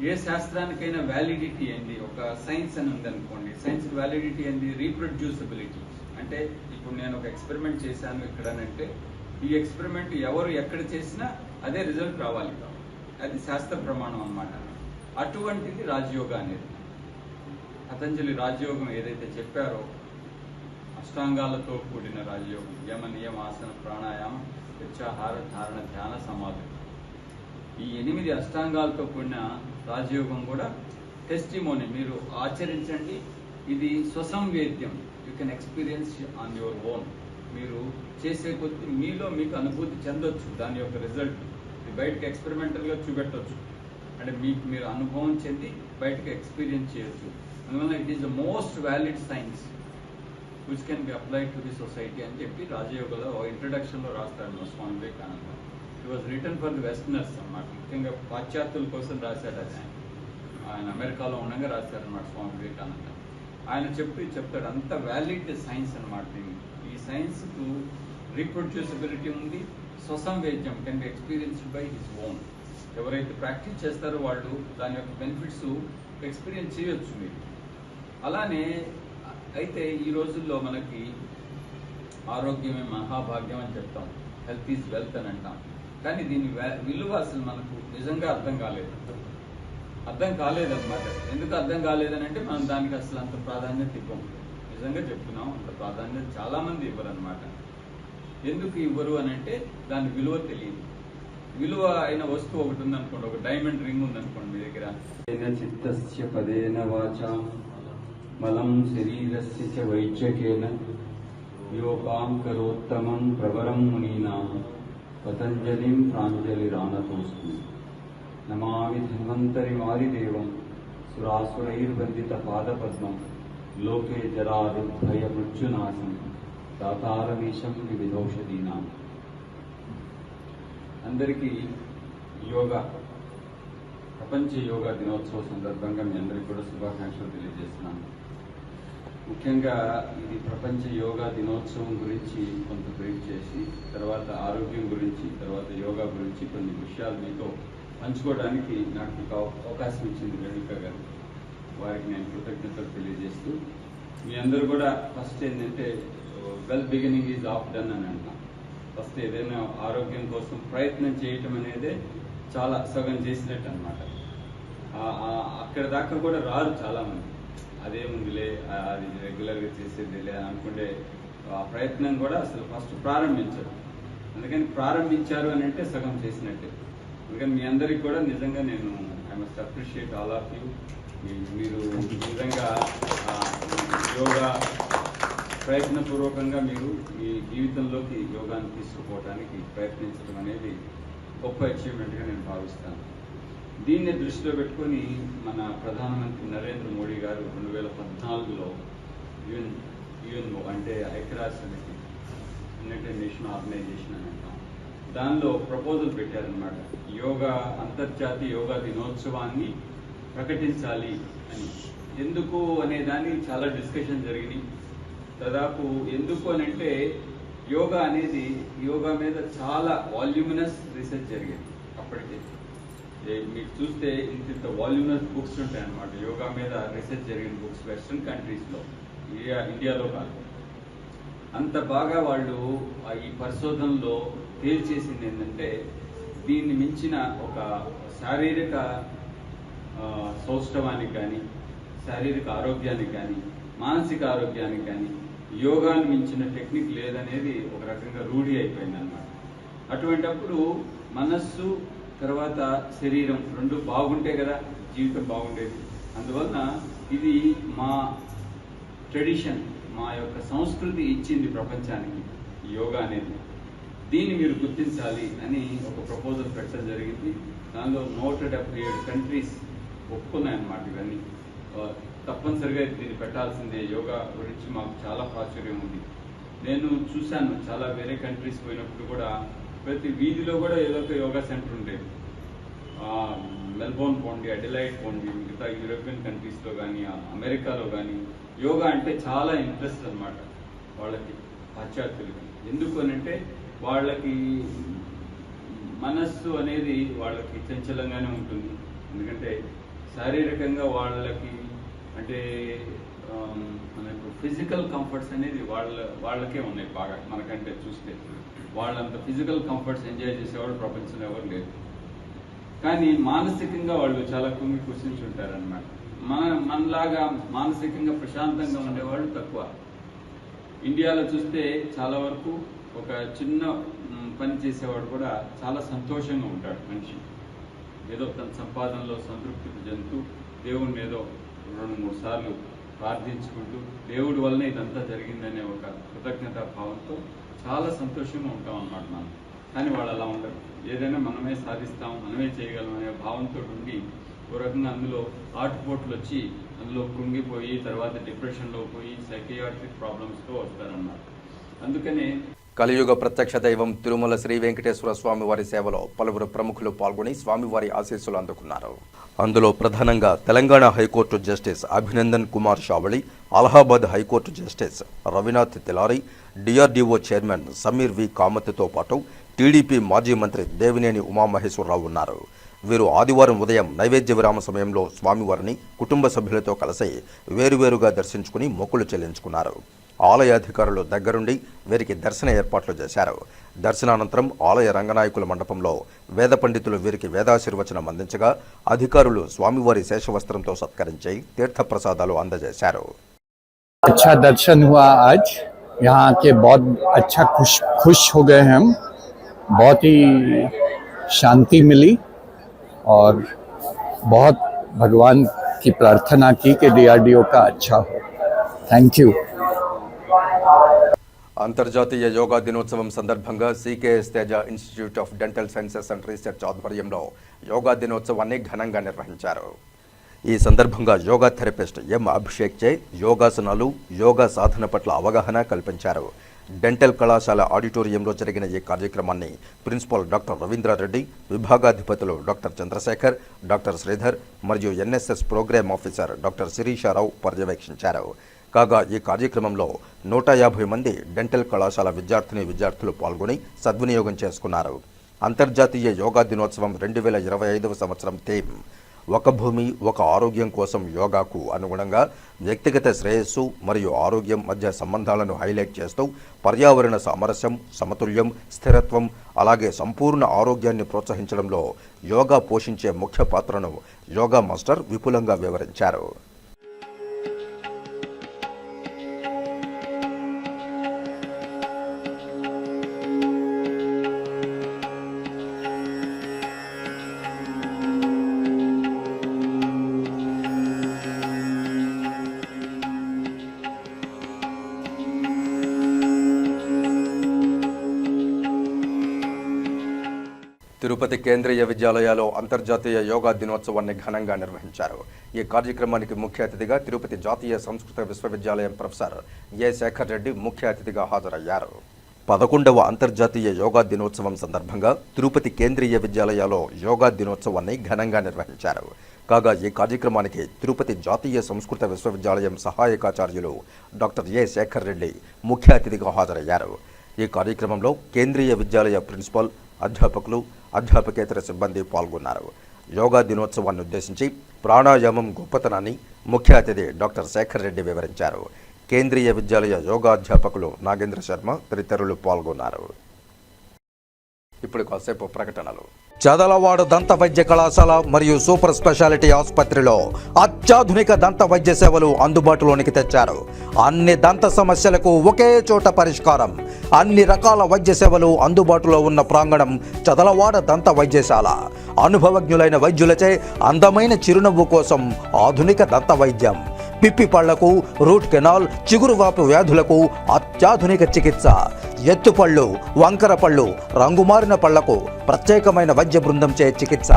ఏ శాస్త్రానికైనా వ్యాలిడిటీ ఏంది, ఒక సైన్స్ అని ఉందనుకోండి, సైన్స్ వ్యాలిడిటీ ఏంది, రీప్రొడ్యూసబిలిటీ. అంటే ఇప్పుడు నేను ఒక ఎక్స్పెరిమెంట్ చేశాను ఇక్కడనంటే ఈ ఎక్స్పెరిమెంట్ ఎవరు ఎక్కడ చేసినా అదే రిజల్ట్ రావాలి, అది శాస్త్ర ప్రమాణం అన్నమాట. అటువంటిది రాజయోగ అనేది. పతంజలి రాజయోగం ఏదైతే చెప్పారో, అష్టాంగాలతో కూడిన రాజయోగం, యమ, నియమ, ఆసన, ప్రాణాయామ, ప్రత్యాహార, ధారణ, ధ్యాన, సమాధి, ఈ 8 అష్టాంగాలతో కూడిన రాజయోగం కూడా టెస్టిమోనీ, మీరు ఆచరించండి. ఇది స్వసంవేద్యం, you can experience on your own. మీరు చేసే కొద్ది మీలో మీకు అనుభూతి చెందొచ్చు దాని యొక్క రిజల్ట్. ఇది బయటకు ఎక్స్పెరిమెంటల్గా చూపెట్టవచ్చు, అంటే మీరు అనుభవం చెంది బయటకు ఎక్స్పీరియన్స్ చేయొచ్చు. అందువల్ల it is the most valid science which can be applied to the society అని చెప్పి రాజయోగలో ఇంట్రడక్షన్లో రాస్తాడు మా Swami Vivekananda. It was return for the westerners అన్నమాట, ముఖ్యంగా పాశ్చాత్యుల కోసం రాశాడు అది. ఆయన అమెరికాలో ఉండగా రాశారన్నమాట స్వామి వివేకానంద. ఆయన చెప్తాడు అంత వ్యాలిడ్ సైన్స్ అన్నమాట. ఈ సైన్స్కు రీప్రొడ్యూసబిలిటీ ఉంది, స్వసంవేద్యం, can be experienced by his own. ఎవరైతే ప్రాక్టీస్ చేస్తారో వాళ్ళు దాని యొక్క బెనిఫిట్స్ ఎక్స్పీరియన్స్ చేయొచ్చు మీరు. అలానే అయితే ఈ రోజుల్లో మనకి ఆరోగ్యమే మహాభాగ్యం అని చెప్తాం, హెల్త్ ఈజ్ వెల్త్ అని అంటాం. కానీ దీని విలువ అసలు మనకు నిజంగా అర్థం కాలేదన్నమాట. ఎందుకు అర్థం కాలేదని అంటే మనం దానికి అసలు అంత ప్రాధాన్యత ఇవ్వం. నిజంగా చెప్తున్నాం, అంత ప్రాధాన్యత చాలా మంది ఇవ్వరు అనమాట. ఎందుకు ఇవ్వరు అని అంటే దాని విలువ తెలియదు. విలువ అయిన వస్తువు ఒకటి ఉందనుకోండి, ఒక డైమండ్ రింగ్ ఉందనుకోండి మీ దగ్గర, చిత్తస్య పదేన వాచా మలం శరీరస్య చ వైద్యకేన యోగాం కరోత్తమం ప్రవరం మునీనాం పతంజలిం ప్రాంజలిరానతోస్మి నమామి ధన్వంతరిమాదిదేవం సురాసురైర్వందిత పాదపద్మం లోకే జరారుద్భయ మృత్యునాశం దాతారమీశం వివిధౌషధీనాం. అందరికీ యోగా ప్రపంచ యోగా దినోత్సవ సందర్భంగా మీ అందరికీ కూడా శుభాకాంక్షలు తెలియజేస్తున్నాను. ముఖ్యంగా ఇది ప్రపంచ యోగా దినోత్సవం గురించి కొంత బ్రీఫ్ చేసి, తర్వాత ఆరోగ్యం గురించి, తర్వాత యోగా గురించి కొన్ని విషయాలు మీతో పంచుకోవడానికి నాకు ఒక అవకాశం ఇచ్చింది రేణుక గారు. వారికి నేను కృతజ్ఞతలు తెలియజేస్తూ, మీ అందరూ కూడా ఫస్ట్ ఏంటంటే well beginning is of done అని అంటాం. ఫస్ట్ ఏదైనా ఆరోగ్యం కోసం ప్రయత్నం చేయటం అనేదే చాలా సగం చేసినట్టు అనమాట. అక్కడ దాకా కూడా రారు చాలామంది. అదేముందిలే, అది రెగ్యులర్గా చేసేదిలే అనుకుంటే ఆ ప్రయత్నం కూడా అసలు ఫస్ట్ ప్రారంభించరు. అందుకని ప్రారంభించారు అని అంటే సగం చేసినట్టే. అందుకని మీ అందరికి కూడా నిజంగా నేను I must appreciate all of you. మీరు నిజంగా యోగా ప్రయత్నపూర్వకంగా మీరు మీ జీవితంలోకి యోగాన్ని తీసుకుపోవడానికి ప్రయత్నించడం అనేది గొప్ప అచీవ్మెంట్గా నేను భావిస్తాను. దీన్ని దృష్టిలో పెట్టుకొని మన ప్రధానమంత్రి నరేంద్ర మోడీ గారు 2014లో యుఎన్ఓ అంటే ఐక్యరాజ్య సమితి, యునైటెడ్ నేషన్ ఆర్గనైజేషన్ అని అంటాం, దానిలో ప్రపోజల్ పెట్టారనమాట. యోగా అంతర్జాతీయ యోగా దినోత్సవాన్ని ప్రకటించాలి అని. ఎందుకు అనే దాన్ని చాలా డిస్కషన్ జరిగినాయి. దాదాపు ఎందుకు అని అంటే యోగా అనేది, యోగా మీద చాలా వాల్యూమినస్ రీసెర్చ్ జరిగింది అప్పటికే. మీకు చూస్తే ఇంత వాల్యూమినస్ బుక్స్ ఉంటాయి అన్నమాట యోగా మీద రీసెర్చ్ జరిగిన బుక్స్ వెస్ట్రన్ కంట్రీస్లో, ఇండియాలో కాదు. అంత బాగా వాళ్ళు ఈ పరిశోధనలో తేల్చేసింది ఏంటంటే దీన్ని మించిన ఒక శారీరక సౌష్ఠవానికి కానీ, శారీరక ఆరోగ్యానికి కానీ, మానసిక ఆరోగ్యానికి కానీ యోగాను మించిన టెక్నిక్ లేదనేది ఒక రకంగా రూఢి అయిపోయింది అన్నమాట. అటువంటప్పుడు మనస్సు తర్వాత శరీరం రెండు బాగుంటే కదా జీవితం బాగుండేది. అందువలన ఇది మా ట్రెడిషన్, మా యొక్క సంస్కృతి ఇచ్చింది ప్రపంచానికి యోగా అనేది. దీన్ని మీరు గుర్తించాలి అని ఒక ప్రపోజల్ పెట్టడం జరిగింది. దానిలో 177 కంట్రీస్ ఒప్పుకున్నాయన్నమాట. ఇవన్నీ తప్పనిసరిగా దీన్ని పెట్టాల్సిందే. యోగా గురించి మాకు చాలా ప్రాచుర్యం ఉంది. నేను చూశాను చాలా వేరే కంట్రీస్ పోయినప్పుడు కూడా ప్రతి వీధిలో కూడా ఏదో ఒక యోగా సెంటర్ ఉండేది. మెల్బోర్న్ పోండి, అడిలైడ్ పోండి, మిగతా యూరోపియన్ కంట్రీస్లో కానీ అమెరికాలో కానీ యోగా అంటే చాలా ఇంట్రెస్ట్ అన్నమాట వాళ్ళకి, పాశ్చాత్యులకి. ఎందుకు అనంటే వాళ్ళకి మనస్సు అనేది వాళ్ళకి చంచలంగానే ఉంటుంది. ఎందుకంటే శారీరకంగా వాళ్ళకి అంటే మనకు ఫిజికల్ కంఫర్ట్స్ అనేది వాళ్ళకే ఉన్నాయి బాగా. మనకంటే చూస్తే వాళ్ళంత ఫిజికల్ కంఫర్ట్స్ ఎంజాయ్ చేసేవాళ్ళు ప్రపంచంలో ఎవరు లేరు. కానీ మానసికంగా వాళ్ళు చాలా కూర్చుని ఉంటారనమాట. మనలాగా మానసికంగా ప్రశాంతంగా ఉండేవాళ్ళు తక్కువ. ఇండియాలో చూస్తే చాలా వరకు ఒక చిన్న పని చేసేవాడు కూడా చాలా సంతోషంగా ఉంటాడు మనిషి. ఏదో తన సంపాదనలో సంతృప్తి చెందుతూ దేవుణ్ణి ఏదో 2-3 సార్లు ప్రార్థించుకుంటూ దేవుడి వల్లనే ఇదంతా జరిగిందనే ఒక కృతజ్ఞతా భావంతో చాలా సంతోషంగా ఉంటాం అన్నమాట మనం. కానీ వాళ్ళు అలా ఉండరు. ఏదైనా మనమే సాధిస్తాం, మనమే చేయగలం అనే భావంతో ఉండి ఓ రకంగా అందులో ఆటుపోట్లు వచ్చి అందులో కృంగిపోయి తర్వాత డిప్రెషన్లో పోయి సైకియాట్రిక్ ప్రాబ్లమ్స్తో వస్తారన్నమాట. అందుకనే కలియుగ ప్రత్యక్ష దైవం తిరుమల శ్రీ వెంకటేశ్వర స్వామి వారి సేవలో పలువురు ప్రముఖులు పాల్గొని స్వామివారి ఆశీస్సులు అందుకున్నారు. అందులో ప్రధానంగా Telangana high court justice Abhinandan Kumar Shavali, Allahabad high court justice Ravinath Tilhari, DRDO chairman Sameer V కామత్తో పాటు టీడీపీ మాజీ మంత్రి దేవినేని ఉమామహేశ్వరరావు ఉన్నారు. వీరు ఆదివారం ఉదయం నైవేద్య విరామ సమయంలో స్వామివారిని కుటుంబ సభ్యులతో కలిసి వేరువేరుగా దర్శించుకుని మొక్కులు చెల్లించుకున్నారు. ఆలయ అధికారులు దగ్గరుండి వీరికి దర్శన ఏర్పాట్లు చేశారు. దర్శనానంతరం ఆలయ రంగనాయకుల మండపంలో వేద పండితులు వీరికి వేదాశీర్వచనం అందించగా అధికారులు స్వామివారి శేషవస్త్రంతో సత్కరించి తీర్థప్రసాదాలు అందజేశారు. अच्छा दर्शन हुआ आज यहाँ के, बहुत अच्छा खुश हो गए हम, बहुत ही शांति मिली और बहुत भगवान की प्रार्थना की कि DRDO का अच्छा हो. Thank you. అంతర్జాతీయ యోగా దినోత్సవం సందర్భంగా CKS Teja institute of dental sciences and research ఆధ్వర్యంలో యోగా దినోత్సవాన్ని ఘనంగా నిర్వహించారు. ఈ సందర్భంగా యోగా థెరపిస్ట్ ఎం అభిషేక్ చే యోగాసనాలు, యోగా సాధన పట్ల అవగాహన కల్పించారు. డెంటల్ కళాశాల ఆడిటోరియంలో జరిగిన ఈ కార్యక్రమాన్ని ప్రిన్సిపాల్ డాక్టర్ రవీంద్రారెడ్డి, విభాగాధిపతులు డాక్టర్ చంద్రశేఖర్, డాక్టర్ శ్రీధర్ మరియు NSS programme officer doctor Sirisha Rao పర్యవేక్షించారు. కాగా ఈ కార్యక్రమంలో 150 మంది డెంటల్ కళాశాల విద్యార్థులు పాల్గొని సద్వినియోగం చేసుకున్నారు. అంతర్జాతీయ యోగా దినోత్సవం 2025 సంవత్సరం థీమ్ ఒక భూమి ఒక ఆరోగ్యం కోసం యోగాకు అనుగుణంగా వ్యక్తిగత శ్రేయస్సు మరియు ఆరోగ్యం మధ్య సంబంధాలను హైలైట్ చేస్తూ పర్యావరణ సామరస్యం, సమతుల్యం, స్థిరత్వం అలాగే సంపూర్ణ ఆరోగ్యాన్ని ప్రోత్సహించడంలో యోగా పోషించే ముఖ్య పాత్రను యోగా మాస్టర్ విపులంగా వివరించారు. తిరుపతి కేంద్రీయ విద్యాలయాలో అంతర్జాతీయ యోగా దినోత్సవాన్ని ఘనంగా నిర్వహించారు. ఈ కార్యక్రమానికి ముఖ్య అతిథిగా తిరుపతి జాతీయ సంస్కృత విశ్వవిద్యాలయం ప్రొఫెసర్ ఏ శేఖర్ రెడ్డి ముఖ్య అతిథిగా హాజరయ్యారు. 11వ అంతర్జాతీయ యోగా దినోత్సవం సందర్భంగా తిరుపతి కేంద్రీయ విద్యాలయాలో యోగా దినోత్సవాన్ని ఘనంగా నిర్వహించారు. కాగా ఈ కార్యక్రమానికి తిరుపతి జాతీయ సంస్కృత విశ్వవిద్యాలయం సహాయకాచార్యులు డాక్టర్ ఏ శేఖర్ రెడ్డి ముఖ్య అతిథిగా హాజరయ్యారు. ఈ కార్యక్రమంలో కేంద్రీయ విద్యాలయ ప్రిన్సిపాల్, అధ్యాపకులు, అధ్యాపకేతర సిబ్బంది పాల్గొన్నారు. యోగా దినోత్సవాన్ని ఉద్దేశించి ప్రాణాయామం గొప్పతనాన్ని ముఖ్య అతిథి డాక్టర్ శేఖర్ రెడ్డి వివరించారు. కేంద్రీయ విద్యాలయ యోగా అధ్యాపకులు నాగేంద్ర శర్మ తదితరులు పాల్గొన్నారు. ఇప్పుడు కాసేపు ప్రకటనలు. చదలవాడ దంత వైద్య కళాశాల మరియు సూపర్ స్పెషాలిటీ ఆసుపత్రిలో అత్యాధునిక దంత వైద్య సేవలు అందుబాటులోనికి తెచ్చారు. అన్ని దంత సమస్యలకు ఒకే చోట పరిష్కారం. అన్ని రకాల వైద్య సేవలు అందుబాటులో ఉన్న ప్రాంగణం చదలవాడ దంత వైద్యశాల. అనుభవజ్ఞులైన వైద్యులచే అందమైన చిరునవ్వు కోసం ఆధునిక దంత వైద్యం. పిప్పి పళ్లకు, రూట్ కెనాల్, చిగురువాపు వ్యాధులకు అత్యాధునిక చికిత్స. ఎత్తుపళ్ళు, వంకర పళ్ళు, రంగుమారిన పళ్లకు ప్రత్యేకమైన వైద్య బృందంచే చికిత్స.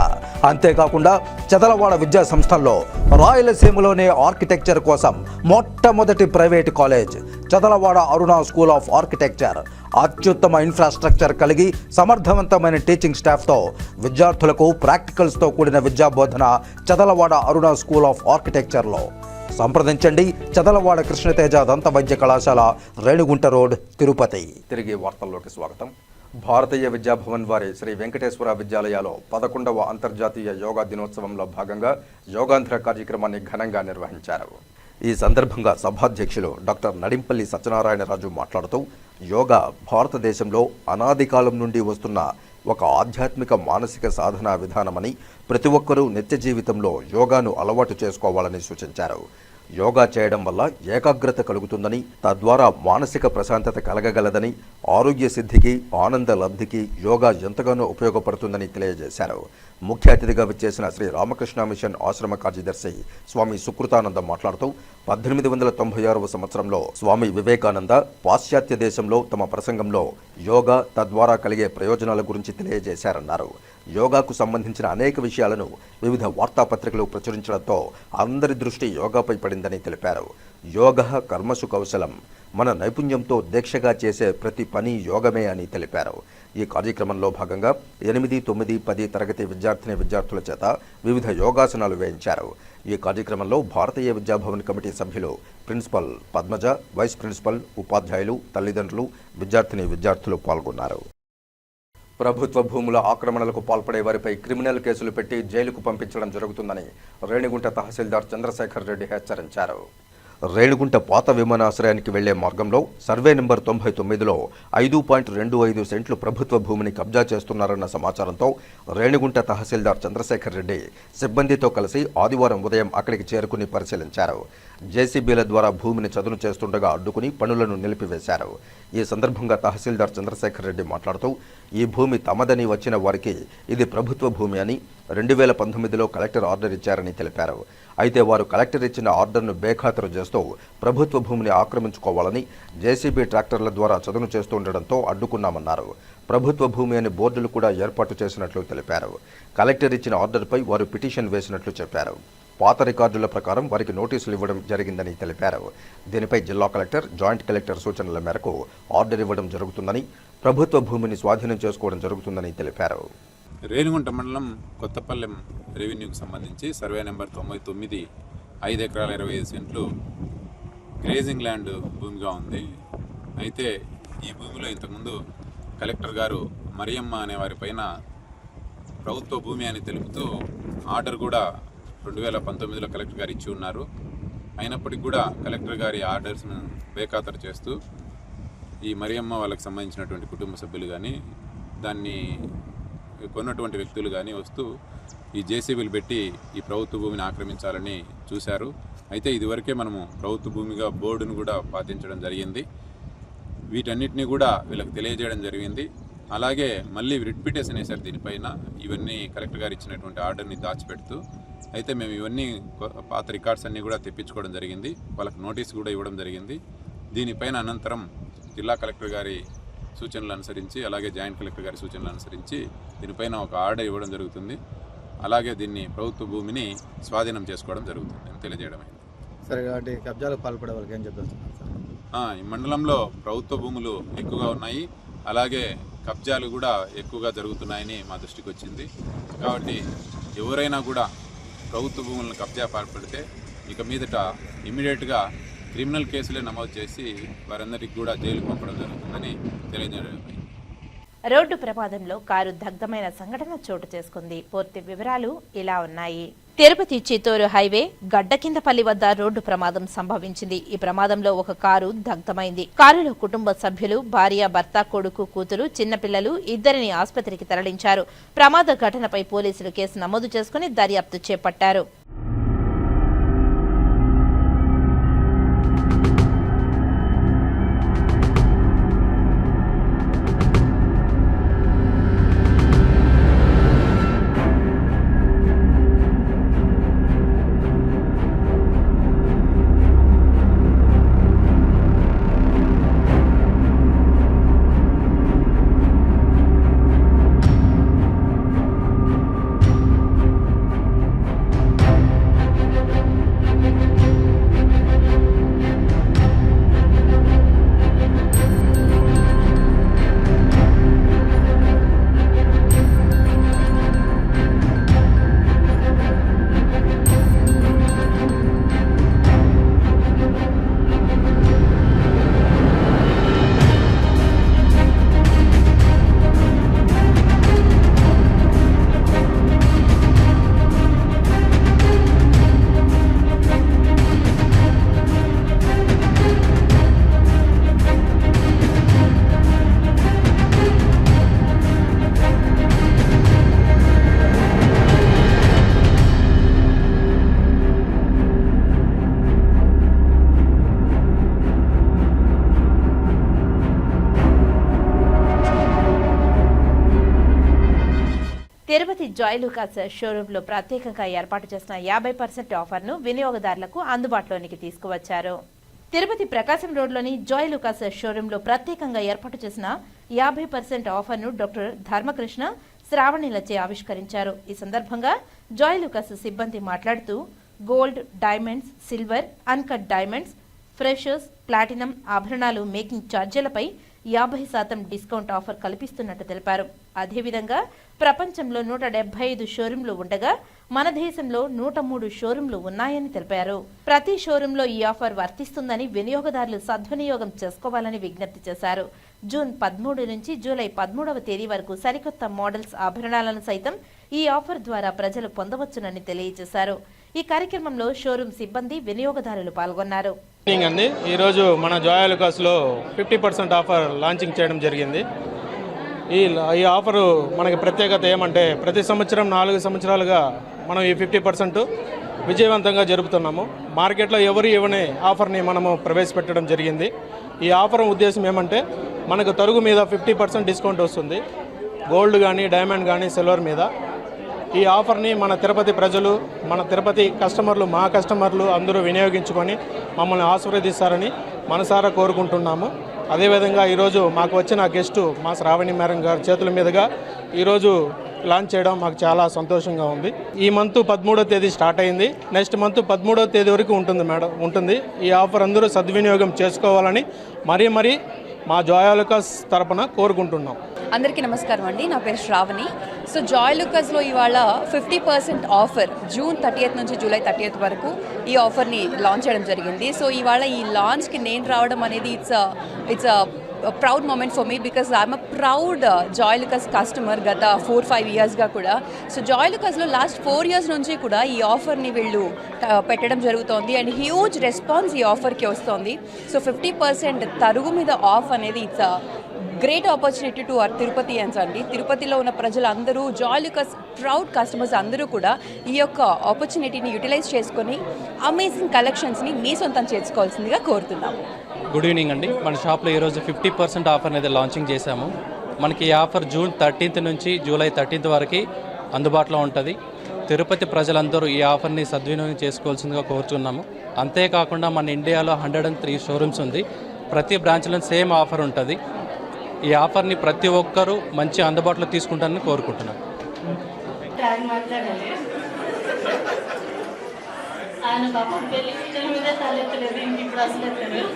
అంతేకాకుండా చదలవాడ విద్యా సంస్థల్లో రాయలసీమలోనే ఆర్కిటెక్చర్ కోసం మొట్టమొదటి private college Chadalavada Aruna school of architecture. అత్యుత్తమ ఇన్ఫ్రాస్ట్రక్చర్ కలిగి సమర్థవంతమైన టీచింగ్ స్టాఫ్తో విద్యార్థులకు ప్రాక్టికల్స్తో కూడిన విద్యాబోధన చదలవాడ అరుణ స్కూల్ ఆఫ్ ఆర్కిటెక్చర్లో. సంప్రదించండి. చదలవాడ కృష్ణతేజ దంత వైద్య కళాశాల, రేణిగుంట రోడ్, తిరుపతి. తిరిగి వార్తల్లోకి స్వాగతం. భారతీయ విద్యాభవన్ వారి శ్రీ వెంకటేశ్వర విద్యాలయాలో 11వ అంతర్జాతీయ యోగా దినోత్సవంలో భాగంగా యోగాంధ్ర కార్యక్రమాన్ని ఘనంగా నిర్వహించారు. ఈ సందర్భంగా సభాధ్యక్షులు డాక్టర్ నడింపల్లి సత్యనారాయణరాజు మాట్లాడుతూ యోగా భారతదేశంలో అనాది కాలం నుండి వస్తున్న ఒక ఆధ్యాత్మిక మానసిక సాధనా విధానమని, ప్రతి ఒక్కరూ నిత్య జీవితంలో యోగాను అలవాటు చేసుకోవాలని సూచించారు. యోగా చేయడం వల్ల ఏకాగ్రత కలుగుతుందని, తద్వారా మానసిక ప్రశాంతత కలగగలదని, ఆరోగ్య సిద్ధికి, ఆనంద లబ్ధికి యోగా ఎంతగానో ఉపయోగపడుతుందని తెలియజేశారు. ముఖ్య అతిథిగా విచ్చేసిన శ్రీ రామకృష్ణ మిషన్ ఆశ్రమ కార్యదర్శి స్వామి సుకృతానంద మాట్లాడుతూ 1896వ సంవత్సరంలో స్వామి వివేకానంద పాశ్చాత్య దేశంలో తమ ప్రసంగంలో యోగా తద్వారా కలిగే ప్రయోజనాల గురించి తెలియజేశారన్నారు. యోగాకు సంబంధించిన అనేక విషయాలను వివిధ వార్తాపత్రికలు ప్రచురించడంతో అందరి దృష్టి యోగాపై పడిందని తెలిపారు. యోగ కర్మసు కౌశలం, మన నైపుణ్యంతో దీక్షగా చేసే ప్రతి పని యోగమే అని తెలిపారు. ఈ కార్యక్రమంలో భాగంగా 8, 9, 10 తరగతి విద్యార్థుల చేత వివిధ యోగాసనాలు వేయించారు. ఈ కార్యక్రమంలో భారతీయ విద్యాభవన్ కమిటీ సభ్యులు, ప్రిన్సిపల్ పద్మజ, వైస్ ప్రిన్సిపల్, ఉపాధ్యాయులు, తల్లిదండ్రులు, విద్యార్థులు పాల్గొన్నారు. ప్రభుత్వ భూముల ఆక్రమణలకు పాల్పడే వారిపై క్రిమినల్ కేసులు పెట్టి జైలుకు పంపించడం జరుగుతుందని రేణిగుంట తహసీల్దార్ చంద్రశేఖర్ రెడ్డి హెచ్చరించారు. రేణిగుంట పాత విమానాశ్రయానికి వెళ్లే మార్గంలో సర్వే నెంబర్ 99లో 5.25 సెంట్లు ప్రభుత్వ భూమిని కబ్జా చేస్తున్నారన్న సమాచారంతో రేణిగుంట తహసీల్దార్ చంద్రశేఖర్ రెడ్డి సిబ్బందితో కలిసి ఆదివారం ఉదయం అక్కడికి చేరుకుని పరిశీలించారు. జేసీబీల ద్వారా భూమిని చదును చేస్తుండగా అడ్డుకుని పనులను నిలిపివేశారు. ఈ సందర్భంగా తహసీల్దార్ చంద్రశేఖర్ రెడ్డి మాట్లాడుతూ ఈ భూమి తమదని వచ్చిన వారికి ఇది ప్రభుత్వ భూమి అని 2019లో కలెక్టర్ ఆర్డర్ ఇచ్చారని తెలిపారు. అయితే వారు కలెక్టర్ ఇచ్చిన ఆర్డర్ను బేఖాతరు చేస్తూ ప్రభుత్వ భూమిని ఆక్రమించుకోవాలని జేసీబీ ట్రాక్టర్ల ద్వారా చదును చేస్తూ ఉండడంతో అడ్డుకున్నామన్నారు. ప్రభుత్వ భూమి అనే బోర్డులు కూడా ఏర్పాటు చేసినట్లు తెలిపారు. కలెక్టర్ ఇచ్చిన ఆర్డర్పై వారు పిటిషన్ వేసినట్లు చెప్పారు. పాత రికార్డుల ప్రకారం వారికి నోటీసులు ఇవ్వడం జరిగిందని తెలిపారు. దీనిపై జిల్లా కలెక్టర్, జాయింట్ కలెక్టర్ సూచనల మేరకు ఆర్డర్ ఇవ్వడం జరుగుతుందని, ప్రభుత్వ భూమిని స్వాధీనం చేసుకోవడం జరుగుతుందని తెలిపారు. రేణిగుంట మండలం కొత్తపల్లెం రెవెన్యూకి సంబంధించి సర్వే నెంబర్ 99 5 ఎకరాల 25 సెంట్లు గ్రేజింగ్ ల్యాండ్ భూమిగా ఉంది. అయితే ఈ భూమిలో ఇంతకుముందు కలెక్టర్ గారు మరియమ్మ అనే వారి పైన ప్రభుత్వ భూమి అని తెలుపుతూ ఆర్డర్ కూడా 2019లో కలెక్టర్ గారు ఇచ్చి ఉన్నారు. అయినప్పటికీ కూడా కలెక్టర్ గారి ఆర్డర్స్ను బేఖాతరు చేస్తూ ఈ మరియమ్మ వాళ్ళకి సంబంధించినటువంటి కుటుంబ సభ్యులు కానీ, దాన్ని కొన్నటువంటి వ్యక్తులు కానీ వస్తూ ఈ జేసీబీలు పెట్టి ఈ ప్రభుత్వ భూమిని ఆక్రమించాలని చూశారు. అయితే ఇదివరకే మనము ప్రభుత్వ భూమిగా బోర్డును కూడా పాటించడం జరిగింది. వీటన్నిటిని కూడా వీళ్ళకి తెలియజేయడం జరిగింది. అలాగే మళ్ళీ రిట్ పిటిషన్ వేశారు దీనిపైన. ఇవన్నీ కలెక్టర్ గారు ఇచ్చినటువంటి ఆర్డర్ని దాచిపెడుతూ, అయితే మేము ఇవన్నీ పాత రికార్డ్స్ అన్నీ కూడా తెప్పించుకోవడం జరిగింది. వాళ్ళకి నోటీస్ కూడా ఇవ్వడం జరిగింది. దీనిపైన అనంతరం జిల్లా కలెక్టర్ గారి సూచనలు అనుసరించి, అలాగే జాయింట్ కలెక్టర్ గారి సూచనలు అనుసరించి దీనిపైన ఒక ఆర్డర్ ఇవ్వడం జరుగుతుంది. అలాగే దీన్ని ప్రభుత్వ భూమిని స్వాధీనం చేసుకోవడం జరుగుతుంది అని తెలియజేయడమైంది. సరే, కాబట్టి కబ్జాలకు పాల్పడే వాళ్ళకి ఏం చెప్తారు సార్? ఈ మండలంలో ప్రభుత్వ భూములు ఎక్కువగా ఉన్నాయి, అలాగే కబ్జాలు కూడా ఎక్కువగా జరుగుతున్నాయని మా దృష్టికి వచ్చింది. కాబట్టి ఎవరైనా కూడా ప్రభుత్వ భూములను కబ్జా పాల్పడితే ఇక మీదట ఇమ్మీడియట్గా క్రిమినల్ కేసులే నమోదు చేసి వారందరికీ కూడా జైలుకు పంపడం జరుగుతుందని తెలియజేయడం. రోడ్డు ప్రమాదంలో కారు దగ్ధమైన సంఘటన చోటు చేసుకుంది. పూర్తి వివరాలు ఇలా ఉన్నాయి. తిరుపతి చిత్తూరు హైవే గడ్డకిందపల్లి వద్ద రోడ్డు ప్రమాదం సంభవించింది. ఈ ప్రమాదంలో ఒక కారు దగ్ధమైంది. కారులో కుటుంబ సభ్యులు, భార్య, భర్త, కొడుకు, కూతురు, చిన్నపిల్లలు ఇద్దరిని ఆసుపత్రికి తరలించారు. ప్రమాద ఘటనపై పోలీసులు కేసు నమోదు చేసుకుని దర్యాప్తు చేపట్టారు. తిరుపతి జాయ్ లూకాస్ షోరూంలో ప్రత్యేకంగా ఏర్పాటు చేసిన 50% ఆఫర్ను వినియోగదారులకు అందుబాటులోనికి తీసుకువచ్చారు. తిరుపతి ప్రకాశం రోడ్లోని జాయ్ లూకాస్ షోరూంలో ప్రత్యేకంగా ఏర్పాటు చేసిన 50% ఆఫర్ను డాక్టర్ ధర్మకృష్ణ శ్రావణిలచే ఆవిష్కరించారు. ఈ సందర్భంగా జాయ్ లూకాస్ సిబ్బంది మాట్లాడుతూ gold, diamonds, silver, uncut diamonds, freshers, platinum ఆభరణాలు మేకింగ్ ఛార్జీలపై 50% డిస్కౌంట్ ఆఫర్ కల్పిస్తున్నట్టు తెలిపారు. అదేవిధంగా ప్రపంచంలో 175 షోరూంలు ఉండగా మన దేశంలో 103 షోరూంలు ఉన్నాయని తెలిపారు. ప్రతి షోరూంలో ఈ ఆఫర్ వర్తిస్తుందని వినియోగదారులు సద్వినియోగం చేసుకోవాలని విజ్ఞప్తి చేశారు. జూన్ 13 నుంచి జూలై 13వ తేదీ వరకు సరికొత్త మోడల్స్ ఆభరణాలను సైతం ఈ ఆఫర్ ద్వారా ప్రజలు పొందవచ్చునని తెలియజేశారు. ఈ కార్యక్రమంలో షోరూం సిబ్బంది, వినియోగదారులు పాల్గొన్నారు. ఈరోజు మన జాయ్ లూకాస్లో 50% ఆఫర్ లాంచింగ్ చేయడం జరిగింది. ఈ ఆఫరు మనకి ప్రత్యేకత ఏమంటే ప్రతి సంవత్సరం 4 సంవత్సరాలుగా మనం ఈ 50% విజయవంతంగా జరుపుతున్నాము. మార్కెట్లో ఎవరు ఇవ్వని ఆఫర్ని మనము ప్రవేశపెట్టడం జరిగింది. ఈ ఆఫర్ ఉద్దేశం ఏమంటే మనకు తరుగు మీద 50% డిస్కౌంట్ వస్తుంది. గోల్డ్ కానీ, డైమండ్ కానీ, సిల్వర్ మీద. ఈ ఆఫర్ని మన తిరుపతి ప్రజలు, మన తిరుపతి కస్టమర్లు, మా కస్టమర్లు అందరూ వినియోగించుకొని మమ్మల్ని ఆశీర్వదిస్తారని మనసారా కోరుకుంటున్నాము. అదేవిధంగా ఈరోజు మాకు వచ్చిన గెస్టు మా శ్రావణి మేడం గారి చేతుల మీదుగా ఈరోజు లాంచ్ చేయడం మాకు చాలా సంతోషంగా ఉంది. ఈ మంత్ 13వ తేదీ స్టార్ట్ అయింది. నెక్స్ట్ మంత్ 13వ తేదీ వరకు ఉంటుంది. ఈ ఆఫర్ అందరూ సద్వినియోగం చేసుకోవాలని మరీ మా జాయాలుకాస్ తరపున కోరుకుంటున్నాం. అందరికీ నమస్కారం అండి. నా పేరు శ్రావణి. సో జాయాలుకాస్లో ఇవాళ 50% ఆఫర్ జూన్ 30th నుంచి జూలై 30th వరకు ఈ ఆఫర్ని లాంచ్ చేయడం జరిగింది. సో ఇవాళ ఈ లాంచ్కి నేను రావడం అనేది it's proud moment for me because I'm a proud Joyalukkas customer గత 4-5 ఇయర్స్గా కూడా. సో జాయాలుకాస్లో లాస్ట్ 4 years నుంచి కూడా ఈ ఆఫర్ని వీళ్ళు పెట్టడం జరుగుతోంది అండ్ హ్యూజ్ రెస్పాన్స్ ఈ ఆఫర్కి వస్తుంది. సో 50% తరుగు మీద ఆఫ్ అనేది it's great opportunity to our Tirupatians అండి. తిరుపతిలో ఉన్న ప్రజలందరూ జాయాలుకాస్ ప్రౌడ్ కస్టమర్స్ అందరూ కూడా ఈ యొక్క ఆపర్చునిటీని యూటిలైజ్ చేసుకొని అమేజింగ్ కలెక్షన్స్ని మీ సొంతం చేసుకోవాల్సిందిగా కోరుతున్నాము. గుడ్ ఈవినింగ్ అండి. మన షాప్లో ఈరోజు 50% ఆఫర్ అనేది లాంచింగ్ చేశాము. మనకి ఈ ఆఫర్ జూన్ 13th నుంచి జూలై 13th వరకు అందుబాటులో ఉంటుంది. తిరుపతి ప్రజలందరూ ఈ ఆఫర్ని సద్వినియోగం చేసుకోవాల్సిందిగా కోరుతున్నాము. అంతేకాకుండా మన ఇండియాలో 103 షోరూమ్స్ ఉంది. ప్రతి బ్రాంచ్లో సేమ్ ఆఫర్ ఉంటుంది. ఈ ఆఫర్ని ప్రతి ఒక్కరూ మంచి అందుబాటులో తీసుకుంటారని కోరుకుంటున్నాను. ఆయన పాపం పెళ్లి పిల్లల మీద తలెత్తలేదు, ఇప్పుడు అసలు ఎత్తలేదు.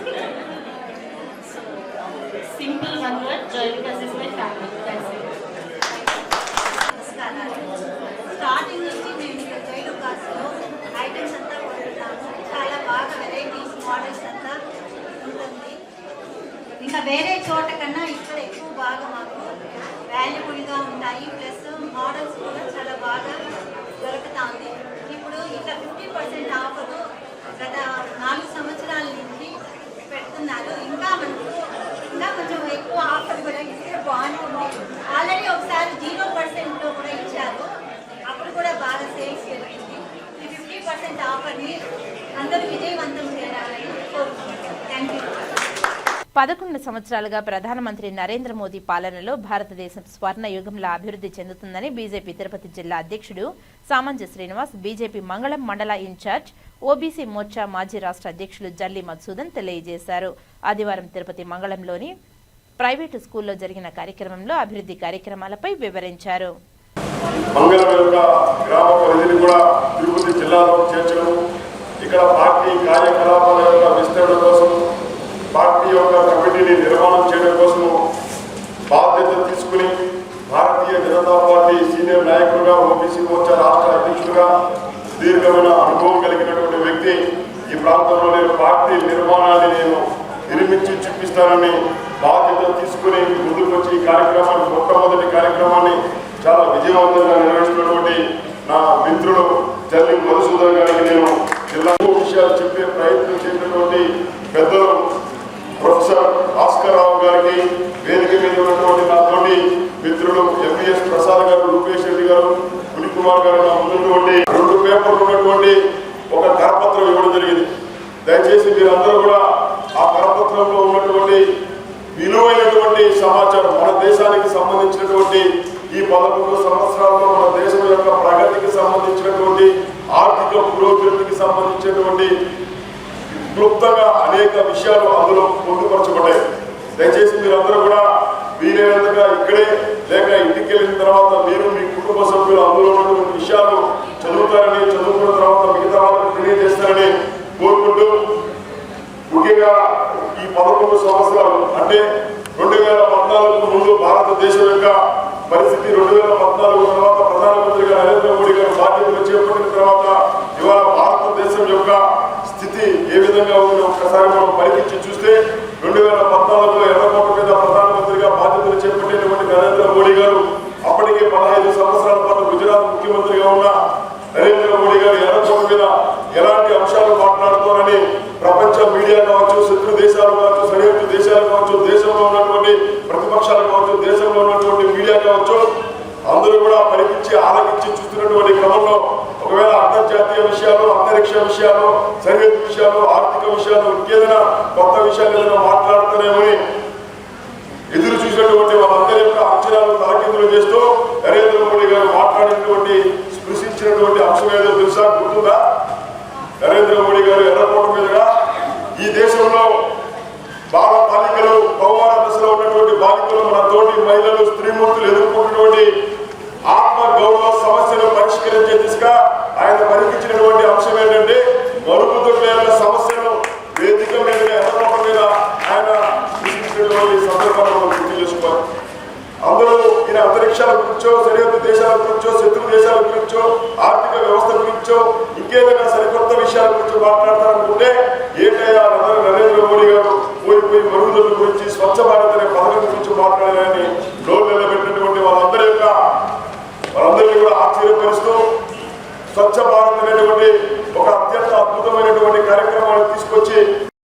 Simple one word, Joyalukkas is my family. Starting నుంచి మేము ఇక్కడ జాయాలుకాస్లో ఐటమ్స్ అంతా కొంటున్నాము. చాలా బాగా వెరైటీస్, మోడల్స్ అంతా ఉంటుంది. ఇంకా వేరే చోట కన్నా ఇక్కడ ఎక్కువ బాగా మాకు వాల్యుబుల్గా ఉంటాయి. ప్లస్ మోడల్స్ కూడా చాలా బాగా దొరుకుతుంది. ఇప్పుడు ఇట్లా 50% ఆఫర్ గత 4 సంవత్సరాల నుంచి పెడుతున్నారు. ఇంకా కొంచెం ఎక్కువ ఆఫర్ కూడా ఇస్తే బాగుంటుంది. ఆల్రెడీ ఒకసారి 0%లో కూడా ఇచ్చారు, అప్పుడు కూడా బాగా సేల్స్ పెరిగింది. ఈ 50% ఆఫర్ని అందరూ విజయవంతం చేయాలని కోరుకుంటున్నాను. Thank you. 11 సంవత్సరాలుగా ప్రధానమంత్రి నరేంద్ర మోదీ పాలనలో భారతదేశం స్వర్ణ యుగంలా అభివృద్ధి చెందుతుందని బీజేపీ తిరుపతి జిల్లా అధ్యక్షుడు సామంజ శ్రీనివాస్, బీజేపీ మంగళం మండల ఇన్ఛార్జ్ ఓబీసీ మోర్చా మాజీ రాష్ట్ర అధ్యక్షులు జల్లి మధుసూదన్ తెలియజేశారు. ఆదివారం తిరుపతి మంగళంలోని ప్రైవేటు స్కూల్లో జరిగిన కార్యక్రమంలో అభివృద్ధి కార్యక్రమాలపై వివరించారు. ఇక్కడ పార్టీ కార్యకలాపాల యొక్క విస్తరణ కోసం, పార్టీ యొక్క కమిటీని నిర్మాణం చేయడం కోసం బాధ్యత తీసుకుని భారతీయ జనతా పార్టీ సీనియర్ నాయకుడుగా, ఓబీసీ మోర్చా రాష్ట్ర అధ్యక్షుడుగా దీర్ఘమైన అనుభవం కలిగినటువంటి వ్యక్తి. ఈ ప్రాంతంలో నేను పార్టీ నిర్మాణాన్ని నిర్మించి చూపిస్తానని బాధ్యత తీసుకుని ముందుకు వచ్చి ఈ కార్యక్రమాన్ని, మొట్టమొదటి కార్యక్రమాన్ని చాలా విజయవంతంగా నిర్వహిస్తున్నటువంటి నా మిత్రుడు జల్లి మధుసూదన్ గారికి నేను జిల్లా విషయాలు చెప్పే ప్రయత్నం చేసినటువంటి పెద్దలు ప్రొఫెసర్ భాస్కర్ రావు గారికి, వేదిక మీద ఉన్నటువంటి నాతోటి మిత్రులు ఎంబీఎస్ ప్రసాద్ గారు, రూపేష్ రెడ్డి గారు, పులికుమార్ గారు, నా ముందున్నటువంటి 2 పేపర్లు ఉన్నటువంటి ఒక కరపత్రం ఇవ్వడం జరిగింది. దయచేసి మీరందరూ కూడా ఆ కరపత్రంలో ఉన్నటువంటి విలువైనటువంటి సమాచారం, మన దేశానికి సంబంధించినటువంటి ఈ 11 సంవత్సరాల్లో మన దేశం యొక్క ప్రగతికి సంబంధించినటువంటి, ఆర్థిక పురోగతికి సంబంధించినటువంటి క్లుప్తంగా అనేక విషయాలు అందులో పొందుపరచబడ్డాయి. దయచేసి మీరందరూ కూడా వీలైనంతగా ఇక్కడే లేక ఇంటికి వెళ్ళిన తర్వాత మీరు మీ కుటుంబ సభ్యులు అందులో ఉన్నటువంటి విషయాలు చదువుతారని, చదువుకున్న తర్వాత మిగతా వాళ్ళకి తెలియజేస్తారని కోరుకుంటూ, ముఖ్యంగా ఈ 11 సంవత్సరాలు అంటే 2014 ముందు భారతదేశం యొక్క పరిస్థితి, 2014 తర్వాత ప్రధానమంత్రిగా నరేంద్ర మోడీ గారు బాధ్యతలు చేపట్టిన తర్వాత ఇవాళ భారతదేశం యొక్క స్థితి ఏ విధంగా ఉందో ఒక్కసారి మనం పరికించి చూస్తే, 2014లో ఎర్రకోట మీద ప్రధానమంత్రిగా బాధ్యతలు చేపట్టినటువంటి నరేంద్ర మోడీ గారు అప్పటికే 15 సంవత్సరాల పాటు గుజరాత్ ముఖ్యమంత్రిగా ఉన్న నరేంద్ర మోడీ గారు ఎర్రకోట మీద ఎలాంటి అంశాలు మాట్లాడుతారని ప్రపంచ మీడియా కావచ్చు, శత్రు దేశాలు కావచ్చు, సరిహద్దు దేశాలు కావచ్చు, దేశంలో ఉన్నటువంటి ప్రతిపక్షాలు కావచ్చు, దేశంలో ఉన్నటువంటి మీడియా కావచ్చు, అందరూ కూడా పరికించి ఆలకించి చూస్తున్నటువంటి క్రమంలో ఒకవేళ అంతర్జాతీయ విషయాలు, అంతరిక్ష విషయాలు, సరిహద్దు విషయాలు, ఆర్థిక విషయాలు, ఇంకేదైనా కొత్త విషయాలు ఏదైనా మాట్లాడుతారేమని ఎదురు చూసినటువంటి వాళ్ళందరి యొక్క అంచనాలు తలకిందులు చేస్తూ నరేంద్ర మోడీ గారు మాట్లాడినటువంటి స్పృశించినటువంటి అంశం ఏదో తెలుసా, గుర్తుందా? నరేంద్ర మోడీ గారు ఎర్రకోట మీదుగా ఈ దేశంలో బాల బాలికలు కౌమార దశలో ఉన్నటువంటి బాలికలు, మన తోటి మహిళలు, స్త్రీమూర్తులు ఎదుర్కొన్నటువంటి ఆత్మ గౌరవ సమస్యను పరిష్కరించే దిశగా ఆయన పరికించినటువంటి అంశం ఏంటంటే మరుగుదొడ్ల సమస్యను వేదిక మీద ఎర్రకోట మీద ఆయన సృష్టించినటువంటి సందర్భాలను గుర్తు చేసుకోవాలి. అందరూ ఈయన అంతరిక్షాల గురించో, సరిహద్దు దేశాల గురించో, శత్రు దేశాల గురించో, ఆర్థిక వ్యవస్థ గురించో, ఇంకేదైనా సరికొత్త విషయాల గురించి మాట్లాడతారనుకుంటే ఏంటయ్యా నరేంద్ర మోడీ గారు పోయి మరుగుదొడ్ల గురించి, స్వచ్ఛ భారత్ అనే పథకం గురించి మాట్లాడారని నోరు నిలబెట్టినటువంటి వాళ్ళందరినీ కూడా ఆశ్చర్యపరుస్తూ స్వచ్ఛ భారత్ అనేటువంటి ఒక అత్యంత అద్భుతమైనటువంటి కార్యక్రమాన్ని తీసుకొచ్చి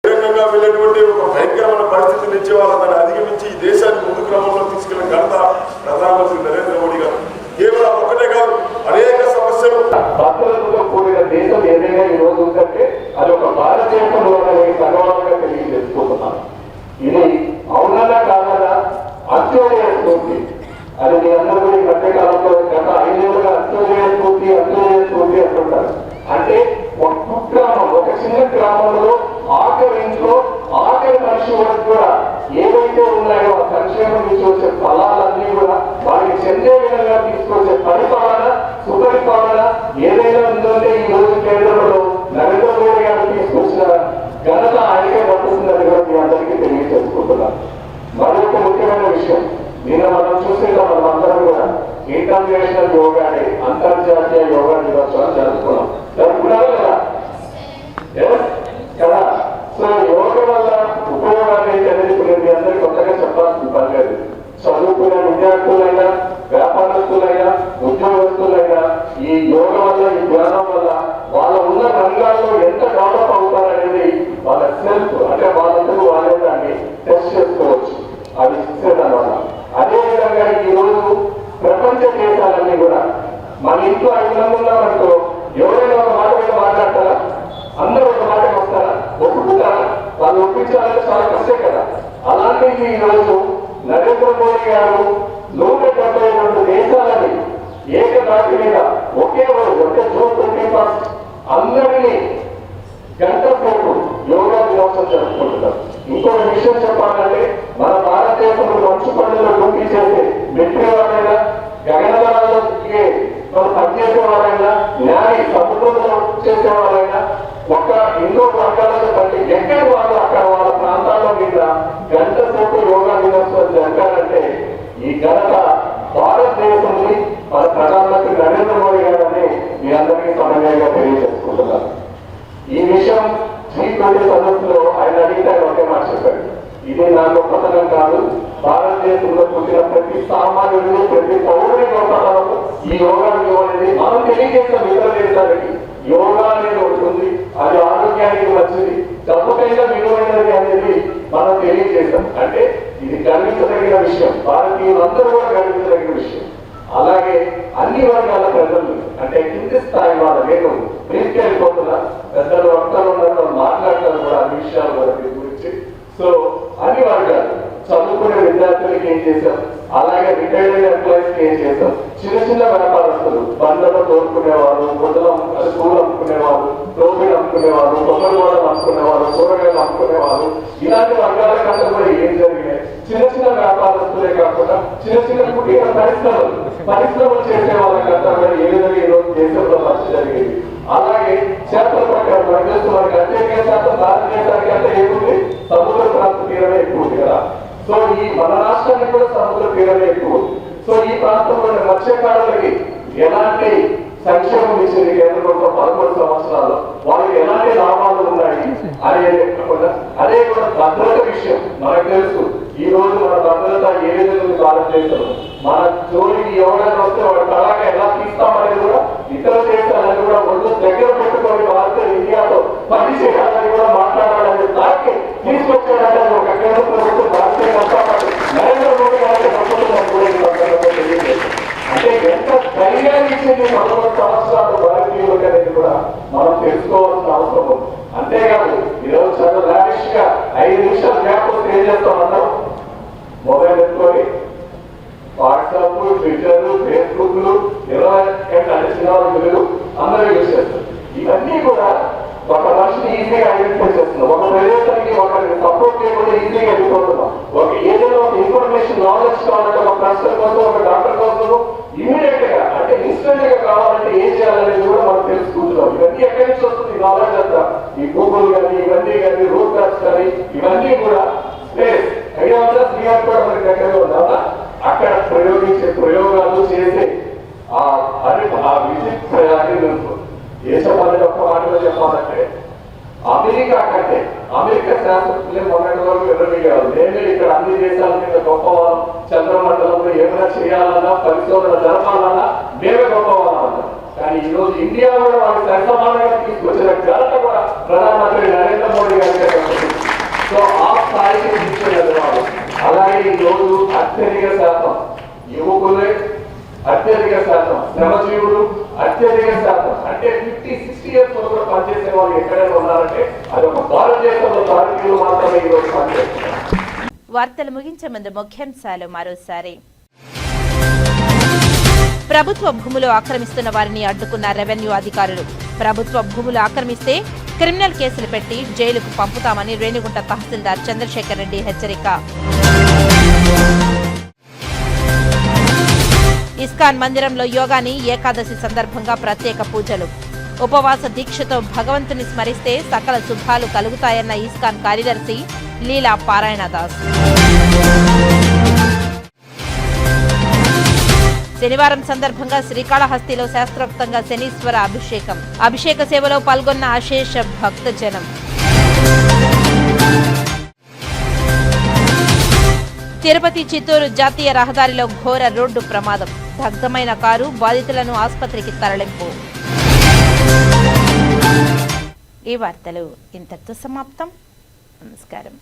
బహిరంగంగా వెళ్ళేటువంటి ఒక భయంకరమైన పరిస్థితిని ఇచ్చే వాళ్ళని అధిగమించి ఈ దేశాన్ని ముందు క్రమంలో తీసుకెళ్లిన ఘనత ప్రధానమంత్రి నరేంద్ర మోడీ గారు. కేవలం ఒకటే కాదు, అనేక సమస్యలు భద్రతతో కూడిన దేశం ఏదైనా ఈ రోజు ఉందంటే అది ఒక భారతదేశంలోనే సగవంగా తెలియజేసుకుంటున్నాను. ఇది అవునన్నా కాదన్నా అంత్యోదయ స్ఫూర్తి. అది మీ అందరూ ఈ మధ్యకాలంలో గత 5 ఏళ్ళుగా అంత్యోదయ స్ఫూర్తి అంటుంటారు. అంటే ఒక కుగ్రామం, ఒక చిన్న గ్రామంలో ఆఖరి ఇంట్లో ఆఖరి మనిషి వరకు కూడా ఏవైతే ఉన్నాయో ఆ సంక్షేమం తీసుకొచ్చే ఫలాలన్నీ కూడా వారికి చెందే విధంగా తీసుకొచ్చే పరిపాలన, సుపరిపాలన ఏదైనా ఉందంటే ఈ రోజు కేంద్రంలో నరేంద్ర మోడీ గారు తీసుకొచ్చిన ఘనత ఆయనకే పడుతుందని కూడా మీ అందరికీ తెలియజేసుకుంటున్నాను. మరొక ముఖ్యమైన విషయం, నిన్న మనం చూసేలా మనం అందరం కూడా ఇంటర్నేషనల్ యోగా డే, అంతర్జాతీయ యోగా దినోత్సవం జరుపుకున్నారా కదా? సో యోగా వల్ల ఉపయోగాలు ఏంటనేది మీ అందరికీ కొత్తగా చెప్పాల్సిన పని లేదు. చదువుకునే విద్యార్థులైనా, వ్యాపారస్తులైనా, ఉద్యోగస్తులైనా ఈ యోగా వల్ల, ఈ జ్ఞానం వల్ల వాళ్ళ ఉన్న రంగాల్లో ఎంత డెవలప్ అవుతారనేది వాళ్ళ సెల్ఫ్, అంటే వాళ్ళందరూ వాళ్ళే దాన్ని టెస్ట్ చేసుకోవచ్చు. అది ఇచ్చేదాని వల్ల అదేవిధంగా ఈ రోజు ప్రపంచ దేశాలన్నీ కూడా మన ఇంట్లో 5 మంది ఉన్నామనుకో, ఎవరైనా ఒక మాట మీద మాట్లాడతారా? అందరూ ఒక మాట వస్తారా? ఒప్పుకుంటారా? వాళ్ళు ఒప్పించాలంటే చాలా కష్టం కదా. అలాంటిది ఈ రోజు నరేంద్ర మోడీ గారు 172 దేశాలని ఏకదాటి మీద ఒకే రోజు, అంటే జూన్ 21 అందరినీ గంట సేపు యోగా దినోత్సవం జరుపుకుంటున్నారు. ఇంకొక విషయం చెప్పాలంటే మన భారతదేశంలో మంచు పండుగలో డ్యూటీ చేసే మిలిటరీ వారైనా, గగనదళాల్లో పనిచేసే వారైనా, న్యాయ సముద్రంలో చేసే వారైనా, ఒక ఎన్నో వర్గాలను బట్టి ఎక్కడ వాళ్ళు అక్కడ వాళ్ళ ప్రాంతాల్లో మీద గంట సేపు యోగా దినోత్సవం జరగాలంటే ఈ ఘనత భారతదేశంలో మన ప్రధానమంత్రి నరేంద్ర మోడీ గారని మీ అందరికీ సమన్వయంగా తెలియజేసుకుంటున్నారు. ఈ విషయం G20 సదస్సులో ఆయన అడిగితే ఒకే మాట చెప్పాడు, ఇది నా గొప్పతనం కాదు, భారతదేశంలో పుట్టిన ప్రతి సామాన్యుడు, ప్రతి పౌరుడి గొప్పతనం ఈ యోగా అనేది మనం తెలియజేసిన ఇతర దేశాలకి. యోగా అనేది ఉంటుంది, అది ఆరోగ్యానికి మంచిది, డబ్బుకైనా విలువైనది అనేది మనం తెలియజేస్తాం. అంటే ఇది గర్వించదగిన విషయం, భారతీయులందరూ కూడా గర్వించదగిన విషయం. అలాగే అన్ని వర్గాల ప్రజలు, అంటే కింది స్థాయి వాళ్ళ నేను తీసుకెళ్ళిపోతున్నా, పెద్దలు వక్తలు ఉన్నారు, మాట్లాడతారు కూడా అన్ని విషయాల గురించి. సో అన్ని వర్గాలు, చదువుకునే విద్యార్థులకి ఏం చేశాం, అలాగే రిటైర్డ్ ఎంప్లాయీస్కి ఏం చేశాం, చిన్న చిన్న వ్యాపారస్తులు, బండ్లను తోడుకునేవారు, పూలు అమ్ముకునేవారు, టోపీలు అమ్ముకునేవారు, కొబ్బరి గోడలు అమ్ముకునేవారు, కూరగాయలు అమ్ముకునేవారు, ఇలాంటి వర్గాల కంటే కూడా ఏం జరిగినాయి. చిన్న చిన్న వ్యాపారస్తులే కాకుండా చిన్న చిన్న కుటీర పరిశ్రమలు చేసే వాళ్ళకంతా కూడా ఏ విధంగా ఈ రోజు దేశంలో మంచి జరిగేది. అలాగే చేపల ప్రకారం మనకి అత్యధిక శాతం భారతదేశానికి అంటే ఏముంది, సముద్ర ప్రాంత తీరమే ఎక్కువ ఉంది కదా. సో ఈ మన రాష్ట్రానికి కూడా సముద్ర తీరమే ఎక్కువ. సో ఈ ప్రాంతంలో మత్స్యకారులకి ఎలాంటి సంక్షేమం ఇచ్చింది కేంద్ర ప్రభుత్వం 13 సంవత్సరాల్లో, వాళ్ళకి ఎలాంటి లాభాలు ఉన్నాయి అనేది కాకుండా, అదే కూడా భద్రత విషయం మనకు తెలుసు. ఈ రోజు మన భద్రత ఏ విధంగా ఉంది భారతదేశంలో, మన జోలికి ఎవరైనా వస్తే వాడి తలాగా ఎలా తీస్తామనేది కూడా ఇతర దేశాలను కూడా ఒళ్ళు దగ్గర పెట్టుకొని భారత ఇండియాతో పని చేయాలని కూడా మాట్లాడాలని దానికి తీసుకొచ్చాడంటే ఒక కేంద్ర ప్రభుత్వం భారతీయ జనతా పార్టీ నరేంద్ర మోడీ గారికి అంటే ఎంత ధైర్యాన్ని ఇచ్చింది 13 సంవత్సరాలు భారతీయులకు అనేది కూడా మనం తెలుసుకోవాల్సిన అవసరం ఉంది. అంతేకాదు ఈరోజు చాలా లావిష్ గా 5 నిమిషాలు గ్యాప్ వస్తే ఏం చేస్తాం అన్నాం, మొబైల్ ఎత్తుకొని వాట్సాప్, ట్విట్టర్, ఫేస్బుక్లు 24 గంటలు సినిమాలు అందరూ యూజ్ చేస్తారు. ఇవన్నీ కూడా ఒక మనిషిని ఈజీగా ఐడెంటిఫై చేస్తున్నాం. ఒక ప్రదేశానికి ఒకరికి సపోర్ట్ చేయకుండా ఈజీగా వెళ్ళిపోతున్నాం. ఒక ఏదైనా ఒక ఇన్ఫర్మేషన్ నాలెడ్జ్ కావాలంటే ఒక ప్రొఫెసర్ కోసం, ఒక డాక్టర్ కోసం ఇమీడియట్ గా అంటే ఇన్స్టెంట్ గా కావాలంటే ఏం చేయాలనేది కూడా మనం తెలుసుకుంటున్నాం. ఇవన్నీ ఎక్కడి నుంచి వస్తుంది ఈ నాలెడ్జ్ అంతా? ఈ గూగుల్ కానీ, ఇవన్నీ కానీ, రూట్ మ్యాప్స్ కానీ, ఇవన్నీ కూడా స్పేస్ ఐడియా ఉందా? శ్రీహార్ కూడా మనకి దగ్గరగా ఉందా? అక్కడ ప్రయోగించే ప్రయోగాలు చేసే ఆ విజిట్ ఏ చెప్పాలంటే ఒక్క మాటలో చెప్పాలంటే అమెరికా కంటే అమెరికా శాస్త్రజ్ఞులే మొన్నటి వరకు విరమిగారు. మేమే ఇక్కడ అన్ని దేశాల మీద గొప్పవాళ్ళం, చంద్రమండలంలో ఏమైనా చేయాలన్నా, పరిశోధన జరపాలన్నా మేమే గొప్పవాళ్ళం అన్నారు. కానీ ఈ రోజు ఇండియా కూడా వాళ్ళకి సరిసమానంగా తీసుకొచ్చిన ఘనత కూడా ప్రధానమంత్రి నరేంద్ర మోడీ గారికి. సో ఆ స్థాయికి తీసుకెళ్ళారు వాళ్ళు. అలాగే ఈ రోజు అత్యధిక శాతం యువకులే, అత్యధిక శాతం శ్రమజీవులు, అత్యధిక శాతం అంటే 50-60 years వరకు పనిచేసే వాళ్ళు ఎక్కడైనా ఉన్నారంటే అది ఒక భారతదేశంలో భారతీయులు మాత్రమే ఈరోజు పనిచేస్తున్నారు. వార్తలు ముగించే ముందు ముఖ్యాంశాలు మరోసారి. ప్రభుత్వ భూములు ఆక్రమిస్తున్న వారిని అడ్డుకున్న రెవెన్యూ అధికారులు. ప్రభుత్వ భూములు ఆక్రమిస్తే క్రిమినల్ కేసులు పెట్టి జైలుకు పంపుతామని రేణిగుంట తహసీల్దార్ చంద్రశేఖర్ రెడ్డి హెచ్చరిక. ఇస్కాన్ మందిరంలో యోగాని ఏకాదశి సందర్భంగా ప్రత్యేక పూజలు. ఉపవాస దీక్షతో భగవంతుని స్మరిస్తే సకల శుభాలు కలుగుతాయన్న ఇస్కాన్ కార్యదర్శి లీలా పారాయణదాస్. శనివారం సందర్భంగా శ్రీకాళహస్తిలో శాస్త్రోక్తంగా శనీశ్వర అభిషేకం. అభిషేక సేవలో పాల్గొన్న అశేష భక్తజనం. తిరుపతి చిత్తూరు జాతీయ రహదారిలో ఘోర రోడ్డు ప్రమాదం. దగ్ధమైన కారు, బాధితులను ఆసుపత్రికి తరలింపు. ఈ వార్తలు ఇంతటితో సమాప్తం. నమస్కారం.